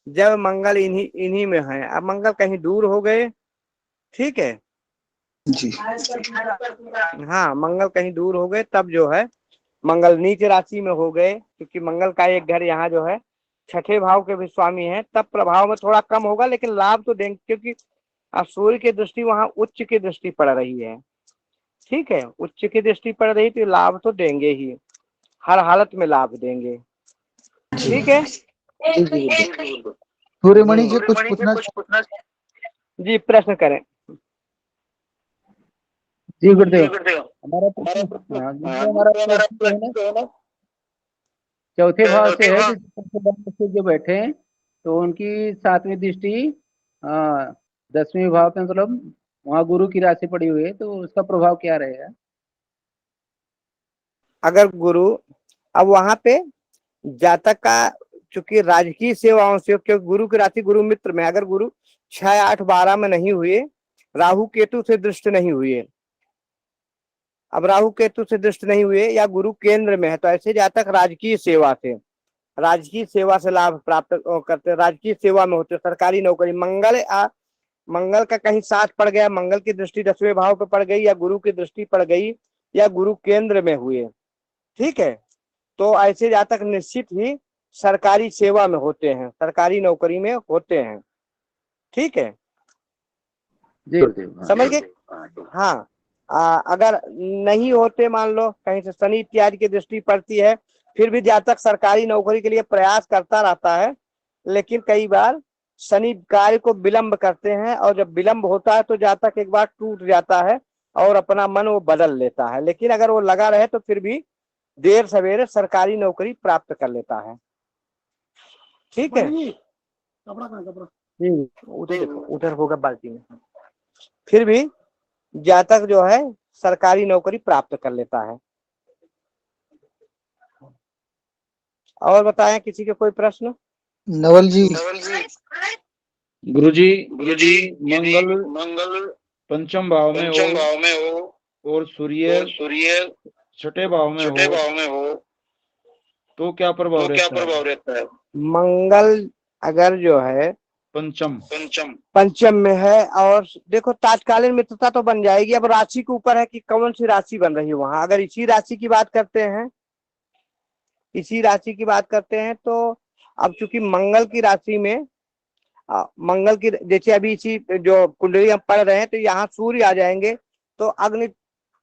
जब मंगल इन्हीं में है। अब मंगल कहीं दूर हो गए, ठीक है जी हाँ, मंगल कहीं दूर हो गए तब जो है मंगल नीच राशि में हो गए, क्योंकि मंगल का एक घर यहाँ जो है छठे भाव के भी स्वामी है, तब प्रभाव में थोड़ा कम होगा, लेकिन लाभ तो देंगे, क्योंकि अब सूर्य की दृष्टि वहां उच्च की दृष्टि पड़ रही है। ठीक है, उच्च की दृष्टि पड़ रही तो लाभ तो देंगे ही, हर हालत में लाभ देंगे। ठीक है सूर्यमणि जी कुछ पूछना जी, प्रश्न करें। जी गुरुदेव, हमारा प्रश्न, हाँ, गुरुदेव, हमारा प्रश्न जो है ना चौथे भाव से है, जो चौथे भाव से जो बैठे हैं तो उनकी सातवीं दृष्टि 10वें भाव पे, मतलब वहाँ गुरु की राशि पड़ी हुई है, तो उसका प्रभाव क्या रहेगा? अगर गुरु, अब वहां पे जातक का चूंकि राजकीय सेवाओं से, क्योंकि गुरु की राशि गुरु मित्र में, अगर गुरु 6, 8, 12 में नहीं हुए, राहु केतु से दृष्ट नहीं हुए, अब राहु केतु से दृष्ट नहीं हुए या गुरु केंद्र में है, तो ऐसे जातक राजकीय सेवा से लाभ प्राप्त करते, राजकीय सेवा में होते, सरकारी नौकरी, मंगल का कहीं साथ पड़ गया, मंगल की दृष्टि 10वें भाव पे पड़ गई, या गुरु की दृष्टि पड़ गई, या गुरु केंद्र में हुए, ठीक है, तो ऐसे जातक निश्चित ही सरकारी सेवा में होते हैं, सरकारी नौकरी में होते हैं। ठीक है, जी गुरुदेव, हाँ। समझ गए। हाँ, अगर नहीं होते, मान लो कहीं से शनि इत्यादि की दृष्टि पड़ती है, फिर भी जातक सरकारी नौकरी के लिए प्रयास करता रहता है, लेकिन कई बार शनि कार्य को विलंब करते हैं, और जब विलंब होता है तो जातक एक बार टूट जाता है और अपना मन वो बदल लेता है, लेकिन अगर वो लगा रहे तो फिर भी देर सवेरे सरकारी नौकरी प्राप्त कर लेता है। ठीक है, जी उधर होगा बाल्टी में, फिर भी जातक जो है सरकारी नौकरी प्राप्त कर लेता है। और बताएं, किसी के कोई प्रश्न? नवल जी, गुरुजी, यदि मंगल पंचम भाव में हो और सूर्य छठे भाव में हो तो क्या प्रभाव रहता है? मंगल अगर जो है पंचम में है, और देखो तात्कालीन मित्रता तो बन जाएगी, अब राशि के ऊपर है कि कौन सी राशि बन रही है वहां। अगर इसी राशि की बात करते हैं, तो अब चूंकि मंगल की राशि में मंगल की, जैसे अभी इसी जो कुंडली हम पढ़ रहे हैं, तो यहाँ सूर्य आ जाएंगे, तो अग्नि,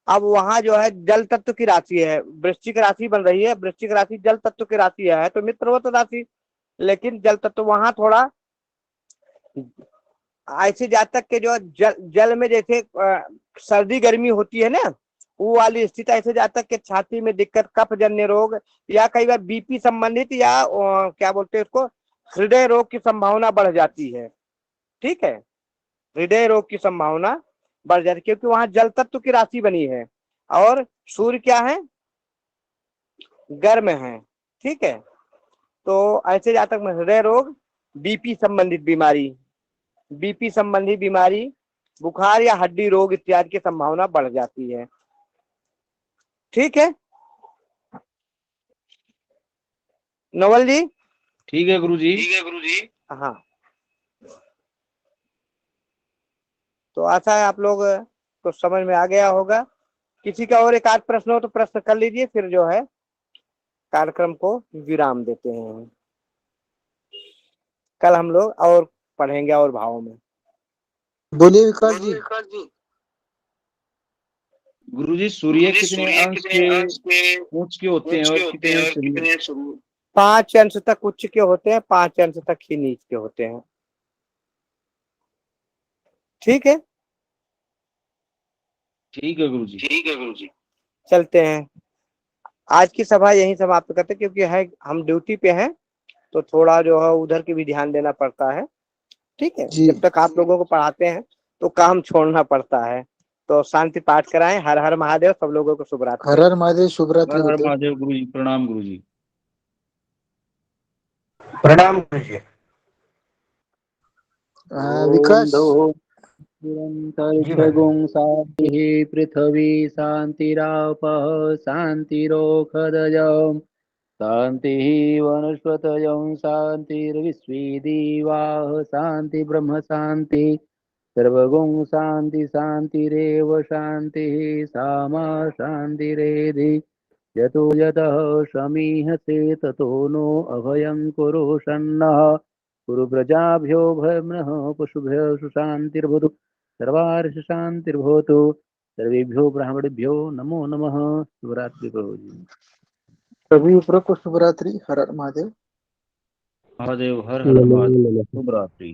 अब वहां जो है जल तत्व की राशि है, वृश्चिक राशि बन रही है, वृश्चिक राशि जल तत्व की राशि है, तो मित्रवत राशि, लेकिन जल तत्व वहां थोड़ा ऐसे जातक के जो जल में जैसे सर्दी गर्मी होती है ना, वो वाली स्थिति, ऐसे जातक के छाती में दिक्कत, कफ जन्य रोग, या कई बार बीपी संबंधित, या क्या बोलते हैं उसको, हृदय रोग की संभावना बढ़ जाती है। ठीक है, हृदय रोग की संभावना बढ़ जाती है, क्योंकि वहां जल तत्व की राशि बनी है, और सूर्य क्या है, गर्म है। ठीक है, तो ऐसे जातक में हृदय रोग, बीपी संबंधी बीमारी, बुखार या हड्डी रोग इत्यादि की संभावना बढ़ जाती है। ठीक है नवल जी? ठीक है गुरुजी। हाँ, तो आशा है आप लोग को समझ में आ गया होगा। किसी का और एक आध प्रश्न हो तो प्रश्न कर लीजिए, फिर जो है कार्यक्रम को विराम देते हैं। कल हम लोग और पढ़ेंगे और भावों में। बोलिए विकास जी। गुरुजी, सूर्य कितने अंश के ऊंच के होते हैं और कितने 5 अंश तक उच्च के होते हैं, 5 अंश तक ही नीच के होते हैं। ठीक है गुरुजी। चलते हैं, आज की सभा यहीं समाप्त करते, क्योंकि है हम ड्यूटी पे हैं, तो थोड़ा जो है उधर की भी ध्यान देना पड़ता है। ठीक है, जी। जब तक आप लोगों को पढ़ाते हैं तो काम छोड़ना पड़ता है। तो शांति पाठ कराएं। हर हर महादेव। सब लोगों को शुभ रात्रि। हर हर महादेव, शुभ रात्रि हर हर गुरुदेव। महादेव गुरुजी। प्रणाम गुरुजी। प्रणाम गुरुजी। विकास, निरन्तर्भृगुं शान्तिः पृथिवी शान्तिरापः शान्तिरोषधयः शान्तिः वनस्पतयः शान्तिर्विश्वे देवाः शान्ति ब्रह्म शान्ति सर्वगुं शान्ति शान्तिरेव शान्तिः सामा शान्तिरेधि यतो यतः शमीहसे ततो नो अभयं कुरु शन्नः कुरु प्रजाभ्यो भयम्नः पशुभ्यः सुशान्तिर्भवतु सर्वार्ष शान्तिर्भवतु सर्वेभ्यो ब्राह्मणेभ्यो नमो नमः। शिवरात्रि प्रभु जी। सभी को शुभ रात्रि। हर हर महादेव। महादेव हर हर महादेव। शुभ रात्रि।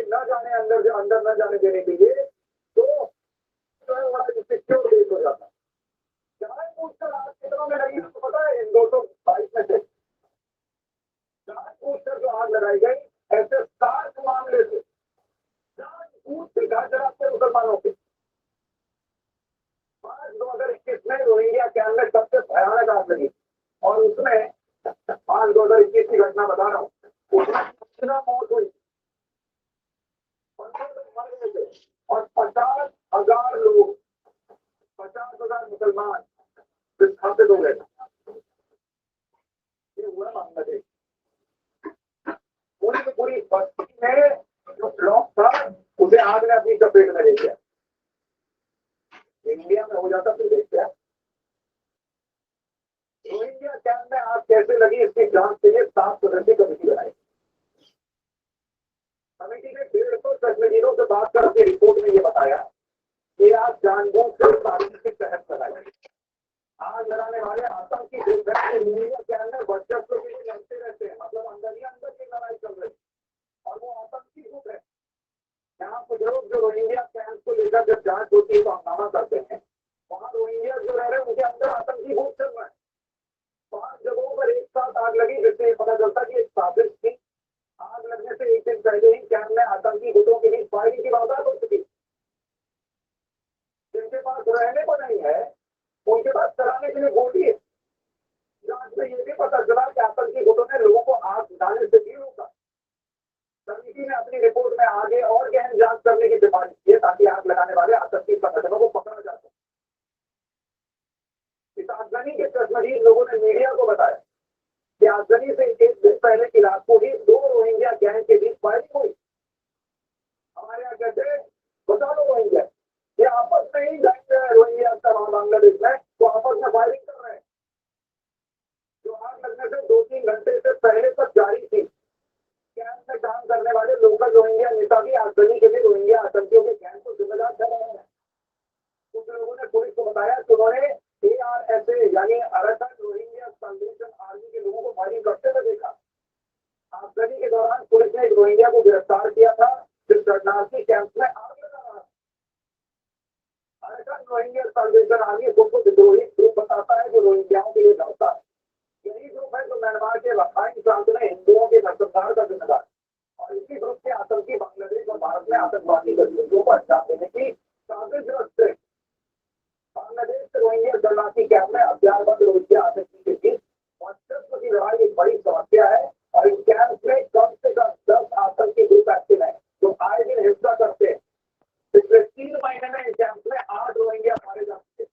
न जाने अंदर न जाने देने के लिए तो सिक्योर देश हो जाता है। जहाँ पूछकर आज कितना में लगी तो पता है, इन 222 में से जहाँ पूछकर जो आग लगाई गई, ऐसे 7 मामले थे जहाँ पूछ के घर जलाते मुसलमानों के। 5/2021 में रोहिंग्या कैंप में सबसे भयानक आग लगी और उसमें 5/2021 की घटना बता रहा हूँ, उसमें कितना मौत हुई, 15 लोग मर गए थे और 50,000 लोग, 50,000 मुसलमान विस्थापित हो गए। ये हुआ बांग्लादेश। पूरी की पूरी बस्ती में जो ब्लॉक था उसे आग ने अपनी चपेट में ले लिया। इंडिया में हो जाता फिर देखते हैं। रोहिंग्या कैंप में आग कैसे लगी इसकी जांच के लिए 7 सदस्यीय कमेटी बनाई। कमेटी ने 150 कश्मीरियों से बात कर अपनी रिपोर्ट में ये बताया कि आग जानबूझकर साजिश के तहत लगाई। आग लगाने वाले आतंकी रोहिंग्या कैंप में वर्चस्व के लिए लड़ते रहते हैं, मतलब अंदर ही अंदर की लड़ाई चल रही और वो आतंकी गुट है। यहाँ कुछ लोग जो रोहिंग्या कैंप को लेकर जब जांच होती है तो हंगामा करते हैं, वहाँ रोहिंग्या जो रह रहे हैं उनके अंदर आतंकी गुट चल रहा है। 5 जगहों पर एक साथ आग लगी, जिससे पता चलता कि एक साजिश थी। आग लगने से एक दिन पहले ही कैंप में आतंकी गुटों के बीच फायरिंग की वारदात हो चुकी। जिनके पास रहने को नहीं है उनके पास चलाने के लिए गोली है। जांच में ये भी पता चला कि आतंकी गुटों ने लोगों को आग बुझाने से भी रोका। समिति ने अपनी रिपोर्ट में आगे और गहन जांच करने की सिफारिश की है ताकि आग लगाने वाले आतंकी संगठनों को पकड़ा जा सके। इस आगजनी के चश्मदीद लोगों ने मीडिया को बताया कि आगजनी से एक दिन पहले की रात को ही 2 रोहिंग्या गैंग के बीच फायरिंग हुई। हमारे यहाँ कहते बता लो रोहिंग्या, ये आपस में ही जाएंगे रोहिंग्या बांग्लादेश में तो आपस में फायरिंग कर रहे हैं। में काम करने वाले लोकल रोहिंग्या नेता भी आतंकी के लिए रोहिंग्या आतंकियों के गैंग को जिम्मेदार ठहराए हैं। कुछ लोगों ने पुलिस को बताया कि उन्होंने ARSA यानी अराकन रोहिंग्या साल्वेशन आर्मी के लोगों को फायरिंग करते हुए देखा। आगजनी के दौरान पुलिस ने एक रोहिंग्या को गिरफ्तार किया था जो शरणार्थी कैंप में आग लगा रहा था। अराकन रोहिंग्या साल्वेशन आर्मी खुद को विद्रोही ग्रुप बताता है जो रोहिंग्याओं के लिए लड़ता है। यही ग्रुप है जो म्यांमार के रखाइन प्रांत में हिंदुओं के नरसंहार का जिम्मेदार और इसी ग्रुप के आतंकी बांग्लादेश और भारत में आतंकवादी गतिविधियों को अंजाम देने की साजिश रचते हैं। बांग्लादेश से रोहिंग्या शरणार्थी कैंप में हथियारबंद रोहिंग्या आतंकी के बीच वर्चस्व की लड़ाई एक बड़ी समस्या है और इस कैंप में कम से कम 10 आतंकी ग्रुप एक्टिव है जो आए दिन हिंसा करते हैं। पिछले 3 महीने में इस कैंप में 8 रोहिंग्या मारे जा चुके हैं।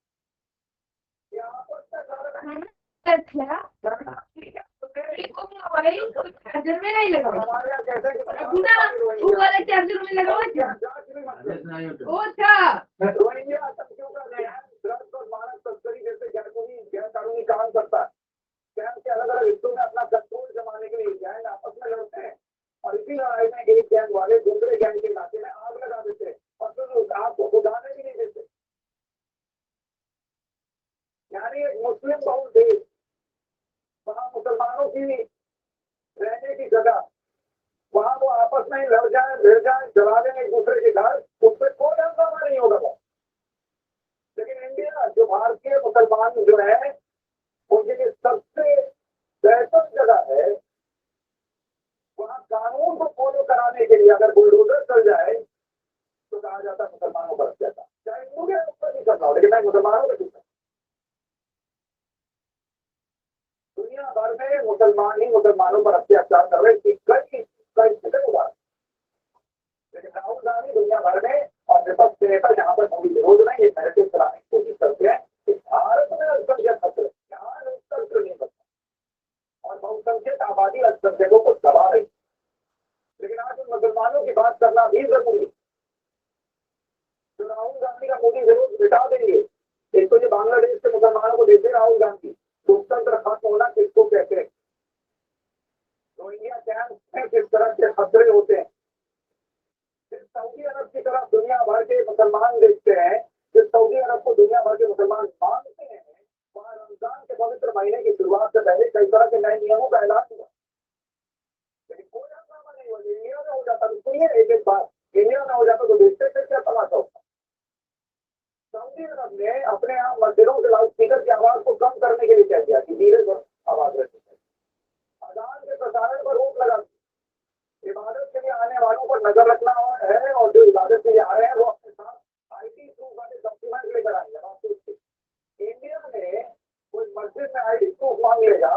चार्जर में नहीं लगा वो वाला चार्जर में लगा वो था रोहिंग्या आतंकियों का ड्रग्स और मानव तस्करी जैसे गैरकानूनी काम करता है। कैंप के अलग अलग हिस्सों में अपना कंट्रोल जमाने के लिए गैंग आपस में लड़ते हैं और इसी लड़ाई में एक गैंग वाले दूसरे गैंग के इलाके में आग लगा देते हैं और फिर आग को बुझाने भी नहीं देते। यानी एक मुस्लिम बहुल देश वहाँ मुसलमानों की रहने की जगह वहाँ वो आपस में ही लड़ जाए भिड़ जाए जला दें एक दूसरे के घर उस पर कोई हंगामा नहीं होगा। लेकिन इंडिया जो भारतीय मुसलमान जो है उनके लिए सबसे बेहतर जगह है। वहाँ कानून को फॉलो कराने के लिए अगर बुलडोजर चल जाए तो कहा जाता है मुसलमानों पर अत्याचार, चाहे हिंदू के ऊपर नहीं करना हो लेकिन मैं मुसलमानों पर करता। दुनिया भर में मुसलमान ही मुसलमानों पर अत्याचार कर रहे हैं कई उदाहरण। लेकिन राहुल गांधी दुनिया भर में और विपक्ष के नेता यहाँ पर मोदी विरोध में ये नैरेटिव चलाने की कोशिश करते हैं कि भारत में अल्पसंख्यक खतरे यहाँ लोकतंत्र नहीं बनता और बहुसंख्यक आबादी अल्पसंख्यकों को दबा रही। लेकिन आज उन मुसलमानों की बात करना भी जरूरी है जो राहुल गांधी का मोदी विरोध मिटा देंगे। एक तो ये बांग्लादेश के मुसलमानों को देते राहुल गांधी लोकतंत्र खत्म होना किसको कहते हैं, रोहिंग्या कैंप में किस तरह के खतरे होते हैं। जिस सऊदी अरब की तरफ दुनिया भर के मुसलमान देखते हैं, जिस सऊदी अरब को दुनिया भर के मुसलमान मानते हैं, वहाँ रमजान के पवित्र महीने की शुरुआत से पहले कई तरह के नए नियमों का ऐलान हुआ। लेकिन कोई हंगामा नहीं हुआ। इंडिया में हो जाता तो सुनिए एक बात, इंडिया में हो जाता तो देखते थे क्या तमाशा होता। सऊदी अरब ने अपने यहाँ मंदिरों के लाउड स्पीकर की आवाज को कम करने के लिए कह दिया कि धीरे आवाज रखनी चाहिए। अजान के प्रसारण पर रोक लगा दी। इबादत के लिए आने वालों पर नजर रखना है और जो इबादत के लिए आ रहे हैं वो अपने साथ ID प्रूफ वाले डॉक्यूमेंट लेकर आएंगे। इंडिया में कोई मस्जिद में ID प्रूफ मांग लेगा